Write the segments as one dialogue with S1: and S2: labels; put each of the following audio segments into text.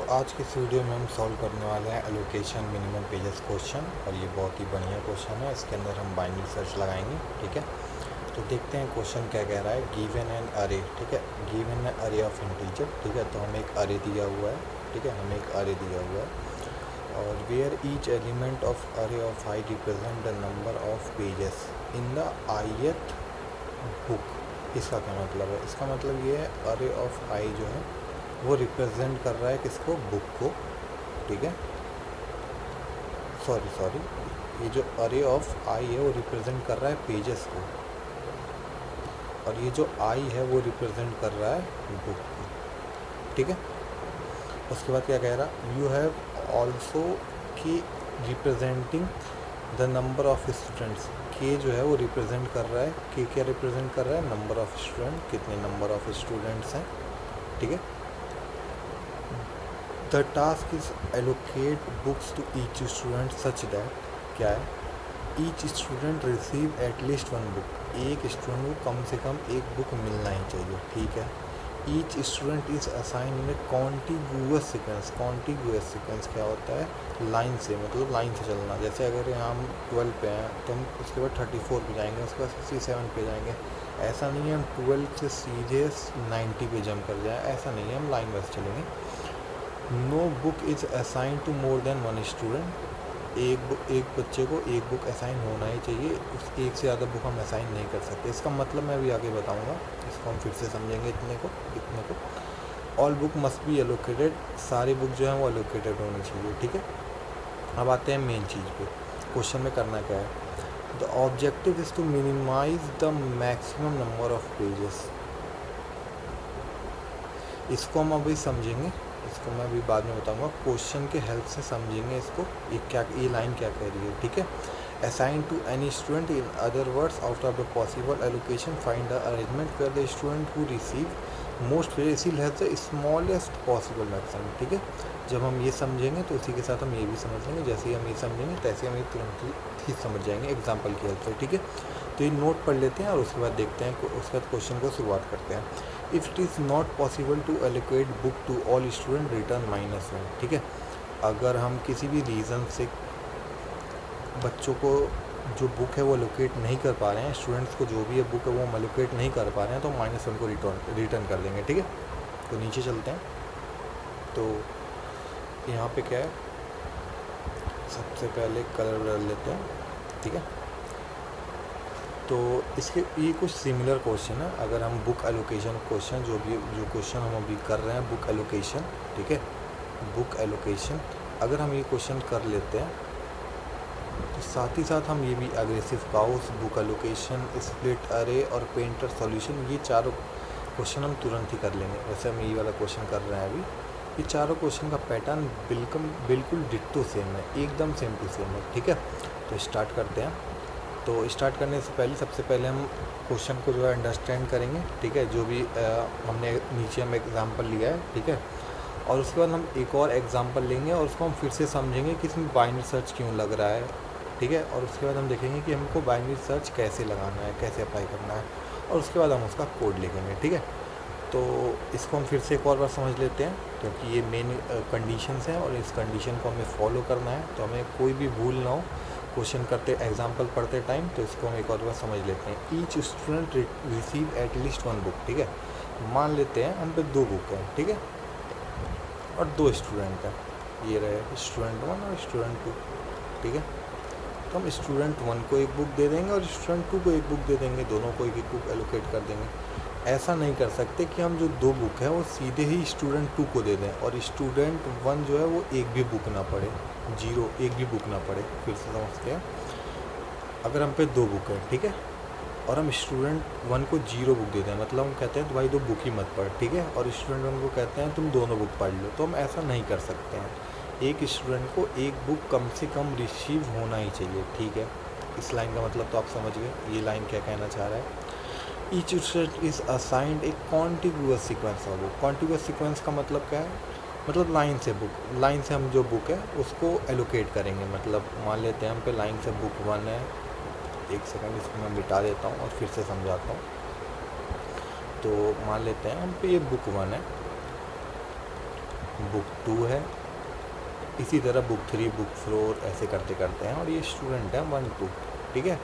S1: आज की इस वीडियो में हम सॉल्व करने वाले हैं एलोकेशन मिनिमम पेजेस क्वेश्चन, और ये बहुत ही बढ़िया क्वेश्चन है। इसके अंदर हम बाइनरी सर्च लगाएंगे। ठीक है, तो देखते हैं क्वेश्चन क्या कह रहा है। गिवन एन अरे, ठीक है, गिवन एन अरे ऑफ इंटीजर। ठीक है, तो हमें एक अरे दिया हुआ है। ठीक है, हमें एक अरे दिया हुआ है, और वेयर ईच एलिमेंट ऑफ अरे of I represent the number of pages in the ith book. इसका क्या मतलब है? इसका मतलब ये है अरे ऑफ आई जो है वो रिप्रेजेंट कर रहा है किसको? बुक को। ठीक है, सॉरी, ये जो अरे ऑफ आई है वो रिप्रेजेंट कर रहा है पेजेस को, और ये जो आई है वो रिप्रेजेंट कर रहा है बुक को। ठीक है, उसके बाद क्या कह रहा? यू हैव ऑल्सो की representing the number of students. के जो है वो रिप्रेजेंट कर रहा है, के क्या रिप्रेजेंट कर रहा है? नंबर ऑफ स्टूडेंट, कितने नंबर ऑफ स्टूडेंट्स हैं। ठीक है, the task is allocate books to each student such that, क्या है, each student receive at least one book. एक स्टूडेंट को कम से कम एक बुक मिलना ही चाहिए। ठीक है, each student is assign in A contiguous sequence. Contiguous sequence क्या होता है? लाइन से, मतलब लाइन से चलना। जैसे अगर यहाँ हम 12 पे हैं तो हम उसके बाद 34 पे जाएंगे, उसके बाद 67 पे जाएंगे। ऐसा नहीं है हम 12 से सीधे 90 पे जंप कर जाए, ऐसा नहीं है, हम लाइन वाइज चलेंगे। No book is assign to more than one student. एक बच्चे को एक बुक असाइन होना ही चाहिए, उस एक से ज़्यादा बुक हम असाइन नहीं कर सकते। इसका मतलब मैं भी आगे बताऊंगा, इसको हम फिर से समझेंगे। इतने को all book must be allocated. सारी बुक जो है वो एलोकेटेड होनी चाहिए। ठीक है, अब आते हैं मेन चीज़ पे। क्वेश्चन में करना क्या है? The objective is to minimise the maximum number of pages. इसको हम अभी समझेंगे, इसको मैं अभी बाद में बताऊंगा। क्वेश्चन के हेल्प से समझेंगे इसको, ये लाइन क्या कह रही है। ठीक है, assign to any student, in other words out of the possible allocation find the arrangement where the student who receive most variable has the smallest possible maximum. ठीक है, जब हम ये समझेंगे तो उसी के साथ हम ये भी समझ लेंगे। जैसे ही हम ये समझेंगे तैसे हम ये तुरंत ही समझ जाएंगे एग्जाम्पल की हेल्प से। ठीक है, तो ये नोट पढ़ लेते हैं और उसके बाद देखते हैं, उसके बाद क्वेश्चन को शुरुआत करते हैं। If it is not possible to allocate book to all student return -1। ठीक है, अगर हम किसी भी रीज़न से बच्चों को जो बुक है वो एलोकेट नहीं कर पा रहे हैं, स्टूडेंट्स को जो भी है बुक है वो हम एलोकेट नहीं कर पा रहे हैं, तो -1 को रिटर्न कर देंगे। ठीक है, तो नीचे चलते हैं। तो यहाँ पे क्या है, सबसे पहले कलर बदल लेते हैं। ठीक है, तो इसके ये कुछ सिमिलर क्वेश्चन है। अगर हम बुक एलोकेशन क्वेश्चन जो क्वेश्चन हम अभी कर रहे हैं, बुक एलोकेशन, ठीक है, बुक एलोकेशन, अगर हम ये क्वेश्चन कर लेते हैं तो साथ ही साथ हम ये भी aggressive cows, book allocation, split अरे और पेंटर सॉल्यूशन, ये चारों क्वेश्चन हम तुरंत ही कर लेंगे। वैसे हम ये वाला क्वेश्चन कर रहे हैं अभी। ये चारों क्वेश्चन का पैटर्न बिल्कुल डिट्टो सेम है, एकदम सेम टू सेम है। ठीक है, तो स्टार्ट करते हैं। तो स्टार्ट करने से पहले सबसे पहले हम क्वेश्चन को जो है अंडरस्टैंड करेंगे। ठीक है, जो भी हमने नीचे हम एग्जांपल लिया है। ठीक है, और उसके बाद हम एक और एग्जांपल लेंगे और उसको हम फिर से समझेंगे कि इसमें बाइनरी सर्च क्यों लग रहा है। ठीक है, और उसके बाद हम देखेंगे कि हमको बाइनरी सर्च कैसे लगाना है, कैसे अप्लाई करना है, और उसके बाद हम उसका कोड लिखेंगे। ठीक है, तो इसको हम फिर से एक और बार समझ लेते हैं, क्योंकि ये मेन कंडीशंस हैं और इस कंडीशन को हमें फॉलो करना है, तो हमें कोई भी भूल ना हो क्वेश्चन करते, एग्जाम्पल पढ़ते टाइम। तो इसको हम एक और बार समझ लेते हैं। Each student receive at least one book. ठीक है, मान लेते हैं हम पे 2 बुक हैं। ठीक है, और 2 स्टूडेंट हैं, ये रहे स्टूडेंट 1 और स्टूडेंट 2। ठीक है, तो हम स्टूडेंट 1 को एक बुक दे देंगे और स्टूडेंट 2 को एक बुक दे देंगे, दोनों को एक बुक एलोकेट कर देंगे। ऐसा नहीं कर सकते कि हम जो 2 बुक है वो सीधे ही स्टूडेंट 2 को दे दें और स्टूडेंट 1 जो है वो एक भी बुक ना पढ़े, एक भी बुक ना पढ़े। फिर से समझते हैं, अगर हम पे 2 बुक है, ठीक है, और हम स्टूडेंट 1 को 0 बुक दे दें, मतलब हम कहते हैं तो भाई 2 बुक ही मत पढ़। ठीक है, और स्टूडेंट 1 को कहते हैं तुम दोनों बुक पढ़ लो, तो हम ऐसा नहीं कर सकते हैं। एक स्टूडेंट को एक बुक कम से कम रिसीव होना ही चाहिए। ठीक है, इस लाइन का मतलब तो आप समझ गए, ये लाइन क्या कहना चाह रहा है। Each student is assigned A contiguous sequence of book. Contiguous sequence का मतलब क्या है? मतलब लाइन से हम जो बुक है उसको एलोकेट करेंगे। मतलब मान लेते हैं हम पे लाइन से बुक 1 है, एक सेकंड इसको मैं मिटा देता हूँ और फिर से समझाता हूँ। तो मान लेते हैं हम पे ये बुक 1 है, बुक 2 है, इसी तरह बुक 3, बुक 4 ऐसे करते करते हैं। और ये स्टूडेंट है 1 2, ठीक है।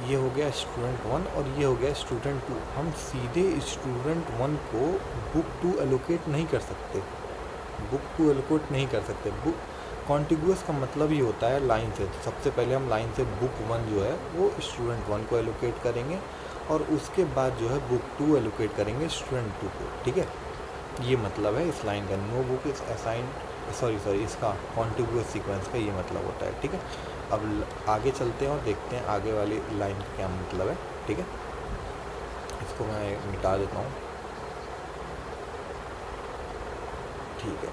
S1: ये हो गया स्टूडेंट 1 और ये हो गया स्टूडेंट 2। हम सीधे स्टूडेंट 1 को बुक 2 एलोकेट नहीं कर सकते, बुक 2 एलोकेट नहीं कर सकते। बुक कॉन्टिग्यूअस का मतलब ही होता है लाइन से। तो सबसे पहले हम लाइन से बुक 1 जो है वो स्टूडेंट 1 को एलोकेट करेंगे और उसके बाद जो है बुक 2 एलोकेट करेंगे स्टूडेंट 2 को, ठीक है। ये मतलब है इस लाइन का, no book is assigned, sorry इसका कॉन्टिग्यूअस सीक्वेंस का ये मतलब होता है, ठीक है। अब आगे चलते हैं और देखते हैं आगे वाली लाइन का क्या मतलब है, ठीक है। इसको मैं मिटा देता हूँ, ठीक है।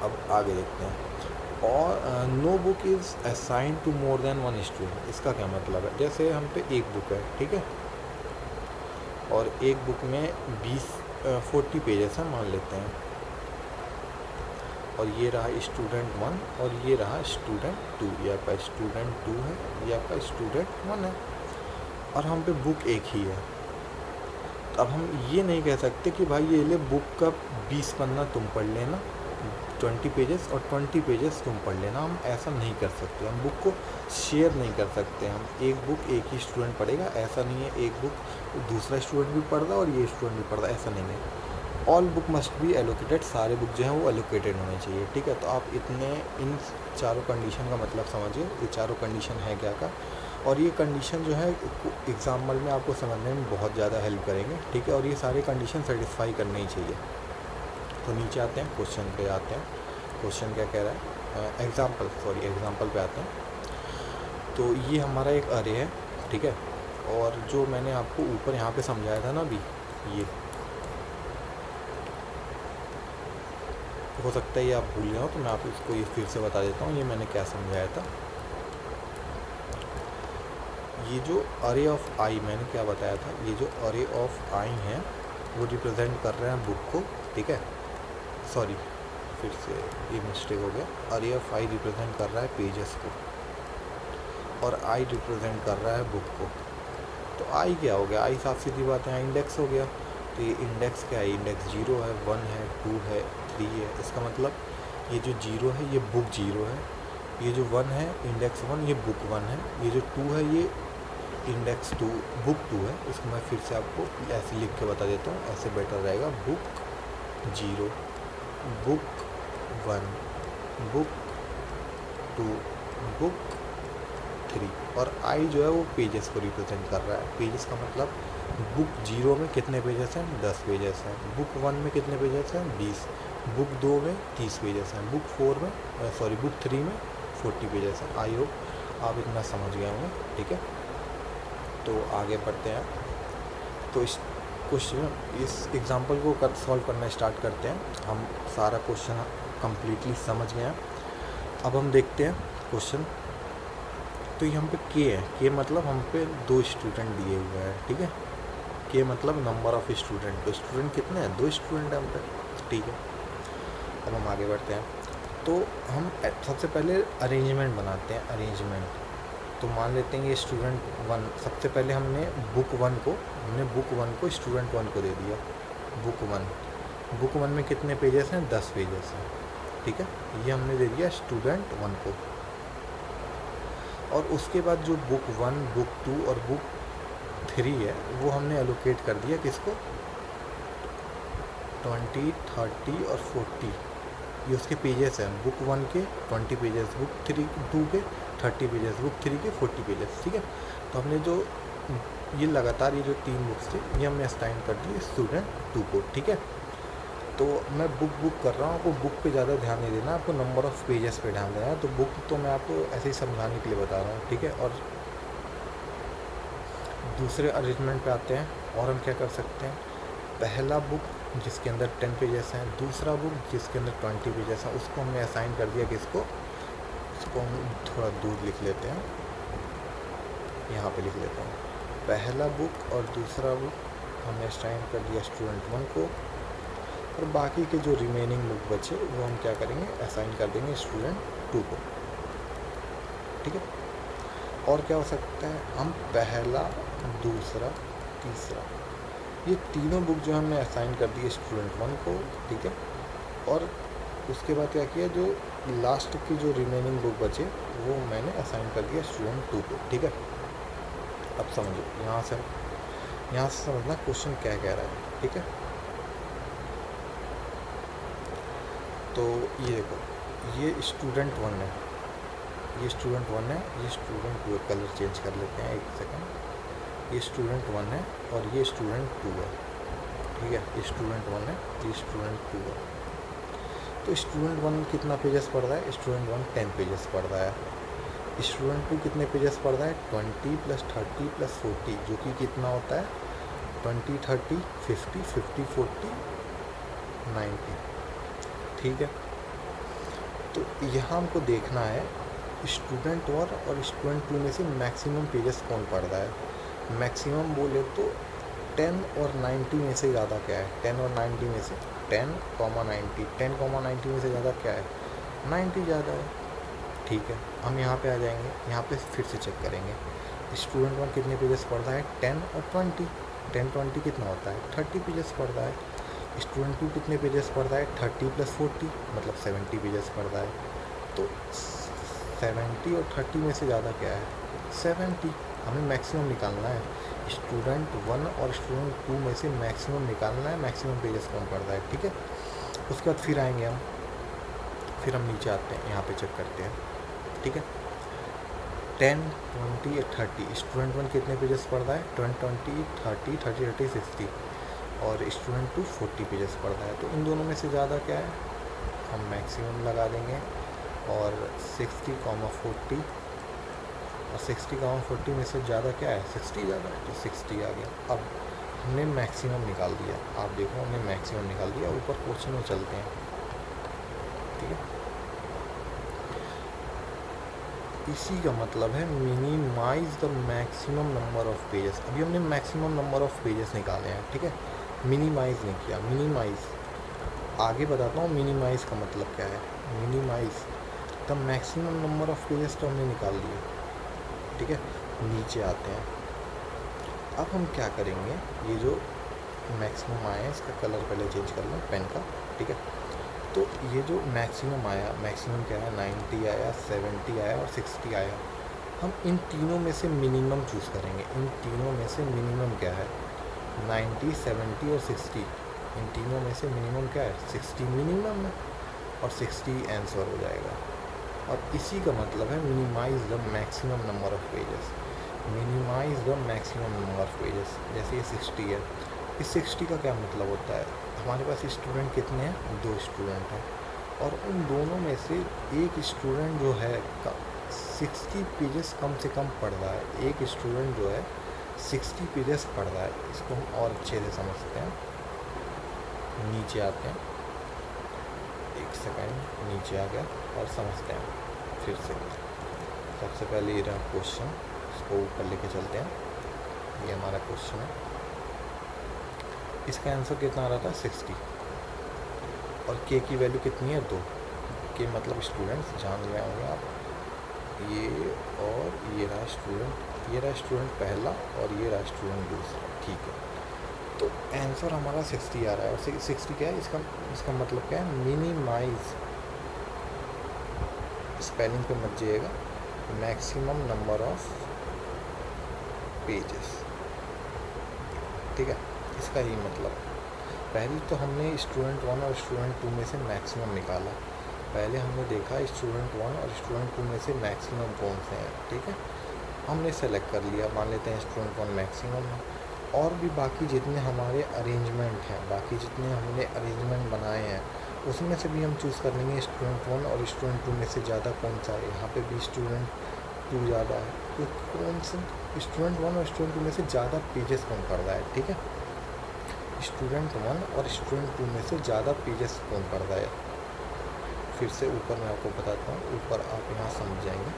S1: अब आगे देखते हैं। और no book is assign to more than 1 student, इसका क्या मतलब है। जैसे हम पे एक बुक है, ठीक है, और एक बुक में 40 पेजेस हैं मान लेते हैं, और ये रहा स्टूडेंट 1 और ये रहा स्टूडेंट 2। ये आपका स्टूडेंट 2 है, ये आपका स्टूडेंट 1 है, और हम पे बुक एक ही है। तो अब हम ये नहीं कह सकते कि भाई ये ले बुक का 20 पन्ना तुम पढ़ लेना, 20 पेजेस और 20 पेजेस तुम पढ़ लेना। हम ऐसा नहीं कर सकते, हम बुक को शेयर नहीं कर सकते। हम एक बुक एक ही स्टूडेंट पढ़ेगा, ऐसा नहीं है एक बुक दूसरा स्टूडेंट भी पढ़ रहा और ये स्टूडेंट भी पढ़ रहा, ऐसा नहीं है। All book must be allocated, सारे बुक जो हैं वो एलोकेटेड होने चाहिए, ठीक है। तो आप इन चारों कंडीशन का मतलब समझिए, ये चारों कंडीशन है क्या का, और ये कंडीशन जो है एग्जाम्पल में आपको समझने में बहुत ज़्यादा हेल्प करेंगे, ठीक है। और ये सारे कंडीशन सेटिस्फाई करने ही चाहिए। तो नीचे आते हैं, क्वेश्चन पे आते हैं। क्वेश्चन क्या कह रहा है, एग्जाम्पल पे आते हैं। तो ये हमारा एक अरे है, ठीक है, और जो मैंने आपको ऊपर यहाँ पे समझाया था ना अभी, ये हो सकता है ये आप भूल गए हो, तो मैं आपको इसको ये फिर से बता देता हूँ ये मैंने क्या समझाया था। ये जो अरे ऑफ आई मैंने क्या बताया था, ये जो अरे ऑफ आई है वो रिप्रेजेंट कर रहे हैं बुक को, ठीक है। सॉरी फिर से ये मिस्टेक हो गया। अरे ऑफ आई रिप्रेजेंट कर रहा है पेजेस को और आई रिप्रेजेंट कर रहा है बुक को। तो आई क्या हो गया, आई साफ सीधी बात है इंडेक्स हो गया। तो ये इंडेक्स क्या है, इंडेक्स 0 है, 1 है, 2 है, 3 है। इसका मतलब ये जो 0 है ये बुक 0 है, ये जो 1 है इंडेक्स 1 ये बुक 1 है, ये जो 2 है ये इंडेक्स 2 बुक 2 है। इसको मैं फिर से आपको ऐसे लिख के बता देता हूँ, ऐसे बेटर रहेगा। बुक 0, बुक 1, बुक 2, बुक 3, और आई जो है वो पेजेस को रिप्रेजेंट कर रहा है। पेजेस का मतलब बुक 0 में कितने पेजेस हैं, 10 पेजेस हैं। बुक 1 में कितने पेजेस हैं, 20। बुक 2 में 30 पेजेस हैं। बुक 3 में 40 पेजेस हैं। आई होप आप इतना समझ गए होंगे, ठीक है। तो आगे बढ़ते हैं। तो इस एग्ज़ाम्पल को सॉल्व करना स्टार्ट करते हैं। हम सारा क्वेश्चन कम्प्लीटली समझ गए हैं। अब हम देखते हैं क्वेश्चन। तो ये हम पे के है, के मतलब हम पे 2 स्टूडेंट दिए हुए हैं, ठीक है। के मतलब नंबर ऑफ़ स्टूडेंट, तो स्टूडेंट कितने हैं, 2 स्टूडेंट हैं हम पे, ठीक है। अब हम आगे बढ़ते हैं। तो हम सबसे पहले अरेंजमेंट बनाते हैं, अरेंजमेंट। तो मान लेते हैं ये स्टूडेंट 1, सबसे पहले हमने बुक 1 को स्टूडेंट 1 को दे दिया। बुक 1 में कितने पेजेस हैं, 10 पेजेस हैं, ठीक है। ये हमने दे दिया स्टूडेंट 1 को। और उसके बाद जो बुक 1, बुक 2 और बुक 3 है वो हमने एलोकेट कर दिया किसको, 20, 30 और 40। ये उसके पेजेस हैं, बुक 1 के 20 पेजेस, बुक 2 के 30 पेजेस, बुक 3 के 40 पेजेस, ठीक है। तो हमने जो ये लगातार ये जो 3 बुक्स थे ये हमने असाइन कर दिए स्टूडेंट 2 को, ठीक है। तो मैं बुक कर रहा हूँ, आपको बुक पे ज़्यादा ध्यान नहीं देना, आपको नंबर ऑफ़ पेजेस पे ध्यान देना है। तो बुक तो मैं आपको ऐसे ही समझाने के लिए बता रहा हूँ, ठीक है। और दूसरे अरेंजमेंट पे आते हैं। और हम क्या कर सकते हैं, पहला बुक जिसके अंदर 10 पेजेस हैं, दूसरा बुक जिसके अंदर 20 पेजेस हैं, उसको हमने असाइन कर दिया किसको, इसको हम थोड़ा दूर लिख लेते हैं, यहाँ पे लिख लेते हैं। पहला बुक और दूसरा बुक हमने असाइन कर दिया स्टूडेंट 1 को, और बाकी के जो रिमेनिंग बुक बचे वो हम क्या करेंगे, असाइन कर देंगे स्टूडेंट 2 को, ठीक है। और क्या हो सकता है, हम पहला, दूसरा, तीसरा, ये तीनों बुक जो हमने असाइन कर दिए स्टूडेंट 1 को, ठीक है। और उसके बाद क्या किया, जो लास्ट की जो रिमेनिंग बुक बचे वो मैंने असाइन कर दिया स्टूडेंट 2 को, ठीक है। अब समझो, यहाँ से समझना क्वेश्चन क्या कह रहा है, ठीक है। तो ये देखो, ये स्टूडेंट 1 है, ये स्टूडेंट 1 है, ये स्टूडेंट 2 है। कलर चेंज कर लेते हैं, एक सेकंड। ये स्टूडेंट 1 है और ये स्टूडेंट 2 है, ठीक है। ये स्टूडेंट 1 है, ये स्टूडेंट 2 है। तो स्टूडेंट 1 कितना पेजेस पढ़ रहा है? स्टूडेंट 1 10 पेजेस पढ़ रहा है। स्टूडेंट 2 कितने पेजेस पढ़ रहा है? 20 + 30 + 40, जो कि कितना होता है? 20 30 50 50 40 90, ठीक है। तो यहाँ हमको देखना है स्टूडेंट 1 और स्टूडेंट 2 में से मैक्सिमम पेजेस कौन पढ़ रहा है। मैक्सिमम बोले तो 10 और 90 में से ज़्यादा क्या है? 10 और 90 में से 10, 90, 10, 90 में से ज़्यादा क्या है? 90 ज़्यादा है, ठीक है। हम यहाँ पे आ जाएंगे, यहाँ पे फिर से चेक करेंगे स्टूडेंट 1 कितने पेजेस पढ़ रहा है? 10 और 20, 10 20 कितना होता है? 30 पेजेस पढ़ रहा है। स्टूडेंट 2 कितने पेजेस पढ़ रहा है? 30 + 40 मतलब 70 पेजेस पढ़ रहा है। तो 70 और 30 में से ज़्यादा क्या है? 70। हमें मैक्सिमम निकालना है। स्टूडेंट 1 और स्टूडेंट 2 में से मैक्सिमम निकालना है, मैक्सिमम पेजेस कौन पढ़ रहा है, ठीक है। उसके बाद फिर आएंगे हम, फिर हम नीचे आते हैं, यहाँ पे चेक करते हैं, ठीक है। 10 20 30, स्टूडेंट 1 कितने पेजेस पढ़ रहा है? 20 30 30 30 60, और स्टूडेंट 2 40 पेजेस पढ़ रहा है। तो इन दोनों में से ज़्यादा क्या है? हम मैक्सिमम लगा देंगे, और 60, 40 और 60, 40 में से ज़्यादा क्या है? 60 ज़्यादा है, तो 60 आ गया। अब हमने मैक्सिमम निकाल दिया, आप देखो हमने मैक्सिमम निकाल दिया। ऊपर क्वेश्चन में चलते हैं, ठीक है। इसी का मतलब है minimise the maximum number of pages. अभी हमने मैक्सिमम नंबर ऑफ पेजेस निकाले हैं, ठीक है, मिनिमाइज नहीं किया। मिनिमाइज आगे बताता हूँ, मिनिमाइज का मतलब क्या है। Minimise the maximum number of pages तो हमने निकाल दिए, ठीक है। नीचे आते हैं, अब हम क्या करेंगे, ये जो मैक्सिमम आया है इसका कलर पहले चेंज कर लें पेन का, ठीक है। तो ये जो मैक्सिमम आया, मैक्सिमम क्या है? 90 आया, 70 आया और 60 आया। हम इन तीनों में से मिनिमम चूज़ करेंगे। इन तीनों में से मिनिमम क्या है? 90 70 और 60। इन तीनों में से मिनिमम क्या है? 60 मिनिमम है और 60 आंसर हो जाएगा। और इसी का मतलब है minimise the maximum number of pages. Minimise the maximum number of pages. जैसे ये 60 है, इस 60 का क्या मतलब होता है? हमारे पास स्टूडेंट कितने हैं? 2 स्टूडेंट हैं, और उन दोनों में से एक स्टूडेंट जो है 60 पेजेस कम से कम पढ़ रहा है। एक स्टूडेंट जो है 60 पेजेस पढ़ रहा है। इसको हम और अच्छे से समझते हैं। नीचे आते हैं, एक सेकंड, नीचे आ गया और समझते हैं फिर से। सबसे पहले ये रहा क्वेश्चन, इसको ऊपर लेके चलते हैं। ये हमारा क्वेश्चन है, इसका आंसर कितना आ रहा था? 60, और के की वैल्यू कितनी है? 2। के मतलब स्टूडेंट्स, जान गए होंगे आप। ये और ये रहा स्टूडेंट, ये रहा स्टूडेंट पहला और ये रहा स्टूडेंट दूसरा, ठीक है। तो आंसर हमारा 60 आ रहा है। और 60 क्या है? इसका मतलब क्या है? मिनिमाइज, स्पेलिंग पे मत जाइएगा, मैक्सिमम नंबर ऑफ पेजेस, ठीक है। इसका ही मतलब, पहले तो हमने स्टूडेंट 1 और स्टूडेंट 2 में से मैक्सिमम निकाला। पहले हमने देखा स्टूडेंट 1 और स्टूडेंट 2 में से मैक्सिमम कौन से हैं, ठीक है। हमने सेलेक्ट कर लिया, मान लेते हैं स्टूडेंट 1 मैक्सिमम है। और भी बाकी जितने हमारे अरेंजमेंट हैं, बाकी जितने हमने अरेंजमेंट बनाए हैं, उसमें से भी हम चूज़ कर लेंगे स्टूडेंट 1 और स्टूडेंट 2 में से ज़्यादा कौन सा है। यहाँ पे भी स्टूडेंट 2 ज़्यादा है, तो कौन से स्टूडेंट 1 और स्टूडेंट 2 में से ज़्यादा पेजेस कौन पढ़ रहा है, ठीक है। स्टूडेंट 1 और स्टूडेंट 2 में से ज़्यादा पेजेस कौन पढ़ रहा है। फिर से ऊपर मैं आपको बताता हूँ, ऊपर आप यहाँ समझ जाएंगे।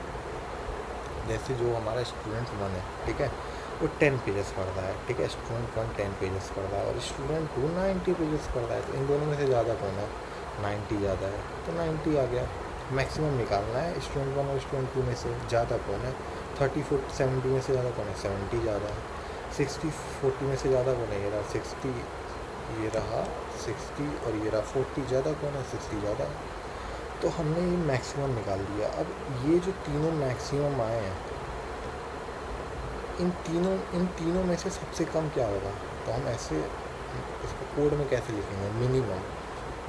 S1: जैसे जो हमारा स्टूडेंट 1 है, ठीक है, वो 10 पेजेस पढ़ रहा है, ठीक है। स्टूडेंट 1 10 पेजेस पढ़ रहा है और स्टूडेंट 2 90 पेजेस पढ़ रहा है। तो इन दोनों में से ज़्यादा कौन है? 90 ज़्यादा है, तो 90 आ गया। मैक्सिमम निकालना है, स्टूडेंट 1 और स्टूडेंट 2 में से ज़्यादा कौन है? 30 40 70 में से ज़्यादा कौन है? 70 ज़्यादा है। 60 40 में से ज़्यादा कौन है? ये रहा 60, ये रहा 60 और ये रहा 40, ज़्यादा कौन है? 60 ज़्यादा है। तो हमने ये मैक्सिमम निकाल दिया। अब ये जो तीनों मैक्सिमम आए हैं, इन तीनों में से सबसे कम क्या होगा? तो हम ऐसे इसको कोड में कैसे लिखेंगे?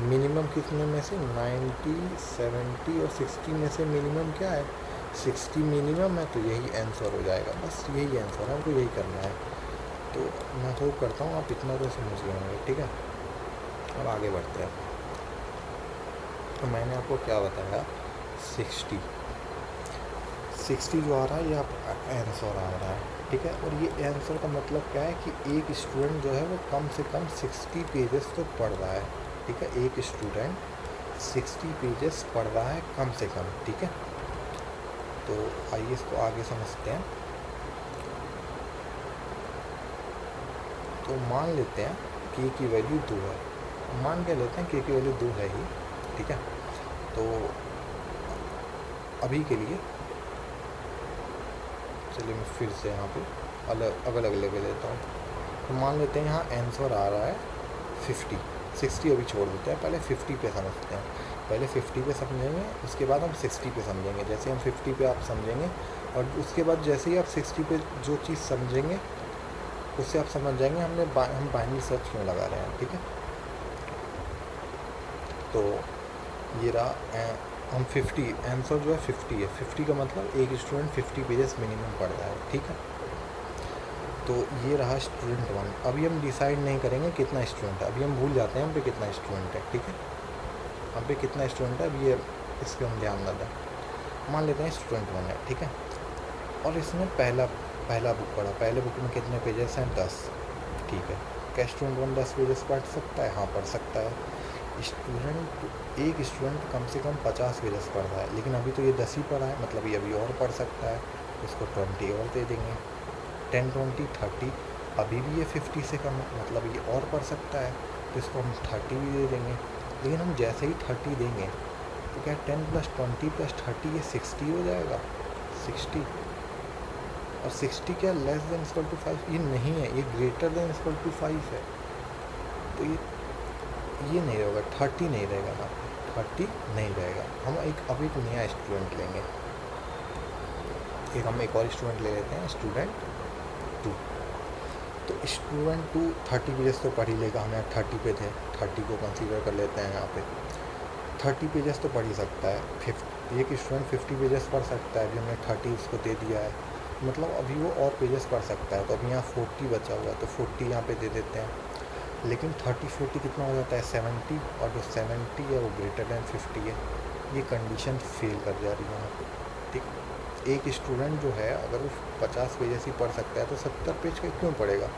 S1: मिनिमम कितने में से? 90, 70 और 60 में से मिनिमम क्या है? 60 मिनिमम है, तो यही आंसर हो जाएगा। बस यही आंसर है, हमको यही करना है। तो मैं होप करता हूँ आप इतना तो समझ गए होंगे, ठीक है। अब आगे बढ़ते हैं। तो मैंने आपको क्या बताया? 60 जो आ रहा है ये आप आंसर आ रहा है, ठीक है। और ये आंसर का मतलब क्या है कि एक स्टूडेंट जो है वो कम से कम 60 पेजेस तो पढ़ रहा है, ठीक है। एक स्टूडेंट 60 पेजेस पढ़ रहा है कम से कम, ठीक है। तो आइए इसको आगे समझते हैं। तो मान लेते हैं k की वैल्यू 2 है, मान के लेते हैं k की वैल्यू 2 है ही, ठीक है। तो अभी के लिए चलिए मैं फिर से यहाँ पे अलग ले लेता हूँ। तो मान लेते हैं यहाँ आंसर आ रहा है 60 अभी छोड़ देते हैं, पहले 50 पे समझते हैं। पहले 50 पे समझेंगे, उसके बाद हम 60 पे समझेंगे। जैसे हम 50 पे आप समझेंगे और उसके बाद जैसे ही आप 60 पे जो चीज़ समझेंगे उससे आप समझ जाएंगे हम बाइनरी सर्च क्यों लगा रहे हैं, ठीक है। तो ये रहा हम 50, आंसर जो है 50 है। 50 का मतलब एक स्टूडेंट 50 पेजेस मिनिमम पढ़ रहा है, ठीक है। तो ये रहा स्टूडेंट 1। अभी हम डिसाइड नहीं करेंगे कितना स्टूडेंट है, अभी हम भूल जाते हैं हम पे कितना स्टूडेंट है, ठीक है। हम पे कितना स्टूडेंट है अभी ये इस पर हम ध्यान न दें। मान लेते हैं स्टूडेंट 1 है, ठीक है। और इसने पहला बुक पढ़ा। पहले बुक में कितने पेजेस हैं? 10, ठीक है। क्या स्टूडेंट 1 10 पेजेस पढ़ सकता है? हाँ, पढ़ सकता है। एक स्टूडेंट कम से कम 50 पेजेस पढ़ रहा है, लेकिन अभी तो ये 10 ही पढ़ा है, मतलब ये अभी और पढ़ सकता है। इसको 20 और दे देंगे, 10, 20, 30। अभी भी ये 50 से कम है, मतलब ये और पढ़ सकता है, तो इसको हम 30 भी दे देंगे। लेकिन हम जैसे ही 30 देंगे तो क्या 10 + 20 + 30 ये 60 हो जाएगा, 60। और 60 क्या लेस देन इक्वल टू 5? ये नहीं है, ये ग्रेटर देन इक्वल टू 5 है। तो ये नहीं रहेगा, 30 नहीं रहेगा ना, 30 नहीं रहेगा। हम अब एक नया स्टूडेंट लेंगे, हम एक और स्टूडेंट ले लेते हैं, स्टूडेंट 2। तो स्टूडेंट 2 30 पेजेस तो पढ़ ही लेगा। हम यहाँ 30 पे थे, 30 को कंसीडर कर लेते हैं। यहाँ पे 30 पेजेस तो पढ़ ही सकता है। एक स्टूडेंट 50 पेजेस पढ़ सकता है, अभी हमने 30 उसको दे दिया है, मतलब अभी वो और पेजेस पढ़ सकता है। तो अभी यहाँ 40 बचा हुआ है, तो 40 यहाँ पे दे देते हैं। लेकिन 30, 40 कितना हो जाता है? 70। और जो 70 है वो ग्रेटर देन 50 है। ये कंडीशन फेल कर जा रही है यहाँ पे, ठीक। एक स्टूडेंट जो है अगर वो 50 पेजेस ही पढ़ सकता है तो 70 पेज का क्यों पढ़ेगा?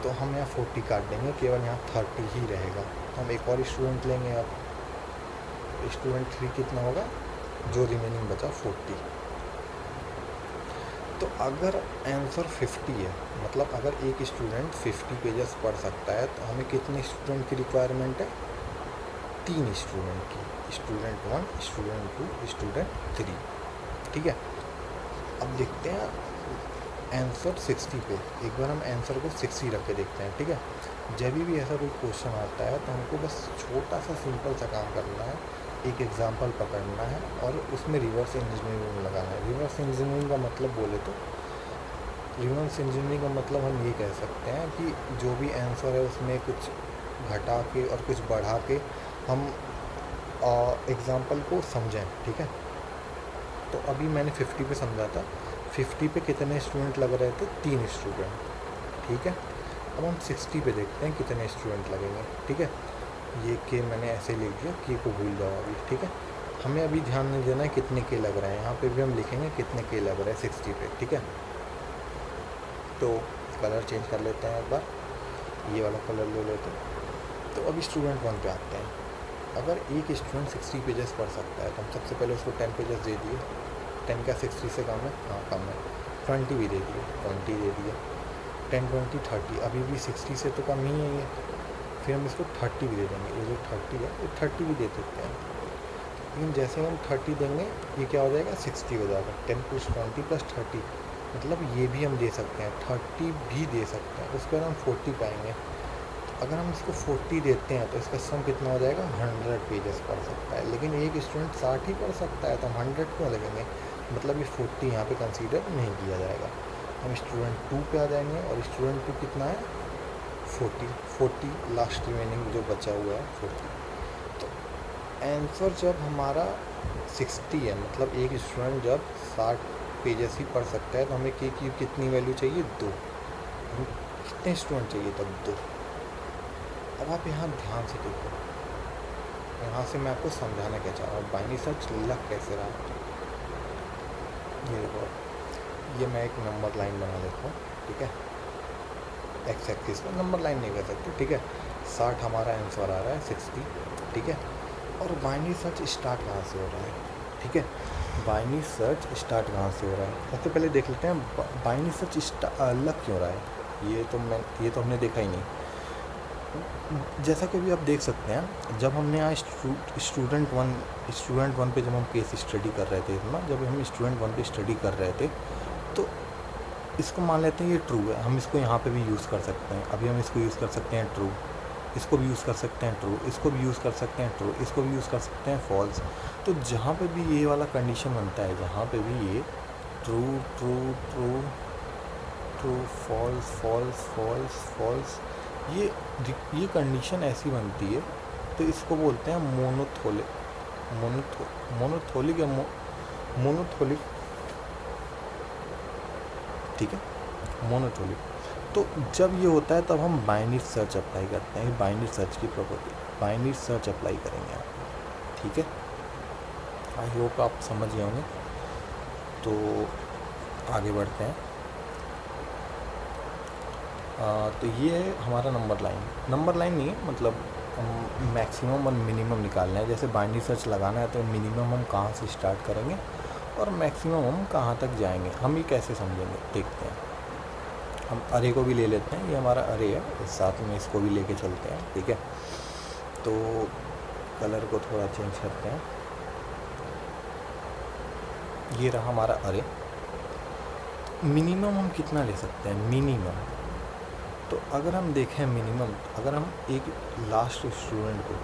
S1: तो हम यहाँ 40 काट देंगे, केवल यहाँ 30 ही रहेगा। हम एक और स्टूडेंट लेंगे। अब स्टूडेंट 3 कितना होगा? जो रिमेनिंग बचा 40। तो अगर आंसर 50 है, मतलब अगर एक स्टूडेंट 50 पेजेस पढ़ सकता है, तो हमें कितने स्टूडेंट की रिक्वायरमेंट है? 3 स्टूडेंट की, स्टूडेंट 1, स्टूडेंट 2, स्टूडेंट 3, ठीक है। अब देखते हैं आंसर 60 पे। एक बार हम आंसर को 60 रख के देखते हैं, ठीक है। जब भी ऐसा कोई क्वेश्चन आता है तो हमको बस छोटा सा सिंपल सा काम करना है, एक एग्जांपल पकड़ना है और उसमें रिवर्स इंजीनियरिंग लगाना है। रिवर्स इंजीनियरिंग का मतलब बोले तो रिवर्स इंजीनियरिंग का मतलब हम ये कह सकते हैं कि जो भी आंसर है उसमें कुछ घटा के और कुछ बढ़ा के हम एग्जांपल को समझें, ठीक है। तो अभी मैंने 50 पे समझा था। 50 पे कितने स्टूडेंट लग रहे थे? 3 स्टूडेंट, ठीक है। अब हम 60 पे देखते हैं कितने स्टूडेंट लगेंगे, ठीक है। ये के मैंने ऐसे लिख दिया, के को भूल जाओ अभी, ठीक है। हमें अभी ध्यान नहीं देना है कितने के लग रहे हैं, यहाँ पे भी हम लिखेंगे कितने के लग रहे हैं 60 पे, ठीक है। तो कलर चेंज कर लेते हैं एक बार, ये वाला कलर ले लेते हैं। तो अभी स्टूडेंट 1 पे आते हैं। अगर एक स्टूडेंट 60 पेजेस पढ़ सकता है तो हम सबसे पहले उसको 10 पेजेस दे दिए। 10 क्या 60 से कम है? हाँ, कम है। 20 भी दे दिए, 20 दे दिए। 10, 20, 30, अभी भी 60 से तो कम ही है ये। फिर हम इसको 30 भी दे देंगे। ये जो 30 है ये 30 भी दे देते हैं। लेकिन जैसे हम 30 देंगे ये क्या हो जाएगा? 60 हो जाएगा। 10 + 20 + 30, मतलब ये भी हम दे सकते हैं, 30 भी दे सकते हैं। उसके बाद हम 40 पाएंगे। अगर हम इसको 40 देते हैं तो इसका सम कितना हो जाएगा, 100 पेजेस पढ़ सकता है। लेकिन एक स्टूडेंट 60 ही पढ़ सकता है, तो हम 100 क्यों लगेंगे, मतलब ये 40 यहाँ पे कंसीडर नहीं किया जाएगा। हम स्टूडेंट 2 पे आ जाएंगे और स्टूडेंट 2 कितना है, 40 लास्ट रिमेनिंग जो बचा हुआ है 40। तो आंसर जब हमारा 60 है, मतलब एक स्टूडेंट जब 60 पेजेस ही पढ़ सकता है, तो हमें की कितनी वैल्यू चाहिए, 2। हम कितने स्टूडेंट चाहिए तब, 2। अब आप यहाँ ध्यान से देखो, यहाँ से मैं आपको समझाना क्या चाह रहा हूँ, बाइनरी सर्च लग कैसे रहा है। ये देखो, ये मैं एक नंबर लाइन बना लेता हूँ, ठीक है, एक्स एक्सिस में नंबर लाइन नहीं कर सकते, ठीक है। 60 हमारा आंसर आ रहा है, 60, ठीक है। और बाइनरी सर्च स्टार्ट कहाँ से हो रहा है, ठीक है, बाइनरी सर्च स्टार्ट कहाँ से हो रहा है। सबसे पहले देख लेते हैं बाइनरी सर्च अलग क्यों रहा है। ये तो हमने देखा ही नहीं। जैसा कि अभी आप देख सकते हैं, जब हमने यहाँ स्टूडेंट वन पे जब हम केस स्टडी कर रहे थे ना, जब हम स्टूडेंट 1 पे स्टडी कर रहे थे, तो इसको मान लेते हैं ये ट्रू है, हम इसको यहाँ पे भी यूज़ कर सकते हैं। अभी हम इसको यूज़ कर सकते हैं ट्रू, इसको भी यूज़ कर सकते हैं ट्रू, इसको भी यूज़ कर सकते हैं ट्रू, इसको भी यूज़ कर सकते हैं फॉल्स। तो जहाँ पे भी ये वाला कंडीशन बनता है, जहाँ पे भी ये true true true true false false false false, ये कंडीशन ऐसी बनती है, तो इसको बोलते हैं मोनोथोलिक या मोनोथोलिक, ठीक है, मोनोथोलिक। तो जब ये होता है तब हम बाइनरी सर्च अप्लाई करते हैं। बाइनरी सर्च की प्रॉपर्टी, बाइनरी सर्च अप्लाई करेंगे आप, ठीक है। आई होप आप समझ गए होंगे। तो आगे बढ़ते हैं। तो ये है हमारा नंबर लाइन नहीं है, मतलब हम मैक्सिमम और मिनिमम निकालना है। जैसे बाइनरी सर्च लगाना है तो मिनिमम हम कहाँ से स्टार्ट करेंगे और मैक्सिमम हम कहाँ तक जाएंगे, हम ये कैसे समझेंगे, देखते हैं। हम अरे को भी ले लेते हैं, ये हमारा अरे है, इस साथ में इसको भी लेके चलते हैं, ठीक है। तो कलर को थोड़ा चेंज करते हैं। ये रहा हमारा अरे। मिनिमम हम कितना ले सकते हैं, मिनिमम, तो अगर हम देखें मिनिमम, अगर हम एक लास्ट स्टूडेंट को,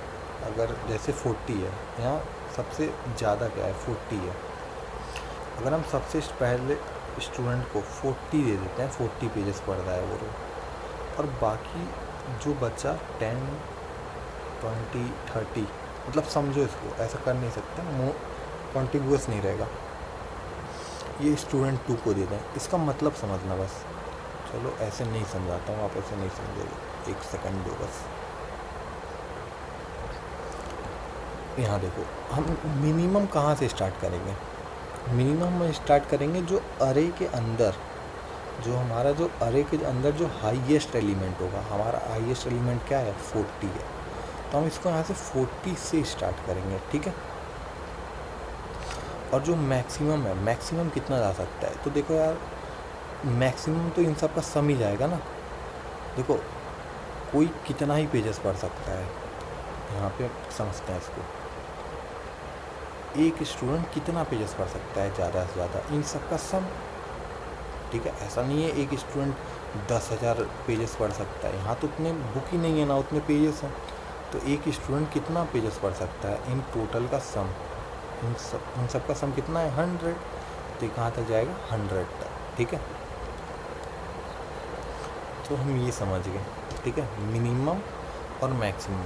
S1: अगर जैसे 40 है, यहाँ सबसे ज़्यादा क्या है, 40 है। अगर हम सबसे पहले स्टूडेंट को 40 दे देते हैं, 40 पेजेस पढ़ रहा है वो, और बाकी जो बच्चा 10 20 30, मतलब समझो इसको ऐसा कर नहीं सकते, कॉन्टिग्यूअस नहीं रहेगा। ये स्टूडेंट 2 को दे दें, इसका मतलब समझना बस। चलो ऐसे नहीं समझाता हूँ, आप ऐसे नहीं समझेंगे, 1 सेकंड दो बस। यहाँ देखो, हम मिनिमम कहाँ से स्टार्ट करेंगे, मिनिमम में स्टार्ट करेंगे जो अरे के अंदर, जो हमारा जो अरे के अंदर जो हाईएस्ट एलिमेंट होगा, हमारा हाईएस्ट एलिमेंट क्या है, 40 है, तो हम इसको यहाँ से 40 से स्टार्ट करेंगे, ठीक है। और जो मैक्सिमम है, मैक्सिमम कितना जा सकता है, तो देखो यार, मैक्सिमम तो इन सब का सम ही जाएगा ना। देखो कोई कितना ही पेजेस पढ़ सकता है, यहाँ पे समझते हैं इसको, एक स्टूडेंट कितना पेजेस पढ़ सकता है ज़्यादा से ज़्यादा, इन सब का सम, ठीक है। ऐसा नहीं है एक स्टूडेंट 10,000 पेजेस पढ़ सकता है, यहाँ तो उतने बुक ही नहीं है ना, उतने पेजेस हैं। तो एक स्टूडेंट कितना पेजेस पढ़ सकता है, इन टोटल का सम, इन सब का सम कितना है, 100। तो ये कहाँ तक जाएगा, 100 तक, ठीक है। तो हम ये समझ गए, ठीक है, मिनिमम और मैक्सिमम।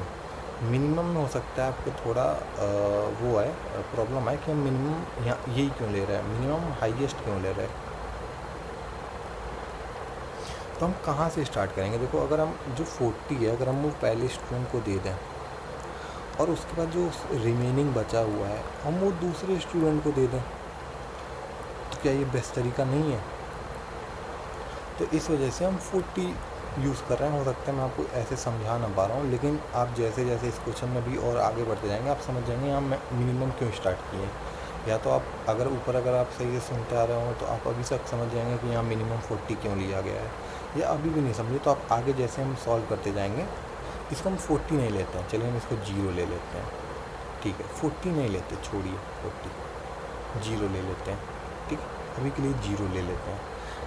S1: मिनिमम में हो सकता है आपको थोड़ा वो है, प्रॉब्लम है कि हम मिनिमम यहाँ यही क्यों ले रहे हैं, मिनिमम हाईएस्ट क्यों ले रहे हैं। तो हम कहाँ से स्टार्ट करेंगे, देखो अगर हम जो 40 है, अगर हम वो पहले स्टूडेंट को दे दें और उसके बाद जो रिमेनिंग बचा हुआ है हम वो दूसरे स्टूडेंट को दे दें, तो क्या ये बेस्ट तरीका नहीं है। तो इस वजह से हम 40 यूज़ कर रहे हैं। हो सकता है मैं आपको ऐसे समझा ना पा रहा हूँ, लेकिन आप जैसे जैसे इस क्वेश्चन में भी और आगे बढ़ते जाएंगे आप समझ जाएंगे हम मिनिमम क्यों स्टार्ट किए। या तो आप अगर ऊपर अगर आप सही से सुनते आ रहे हो तो आप अभी तक समझ जाएंगे कि यहाँ मिनिमम 40 क्यों लिया गया है, या अभी भी नहीं समझे तो आप आगे जैसे हम सॉल्व करते जाएंगे। इसको हम 40 नहीं लेते हैं, चलिए हम इसको 0 ले लेते हैं, ठीक है। 40 नहीं लेते, छोड़िए 40, 0 ले लेते हैं, ठीक है। अभी के लिए 0 ले लेते हैं,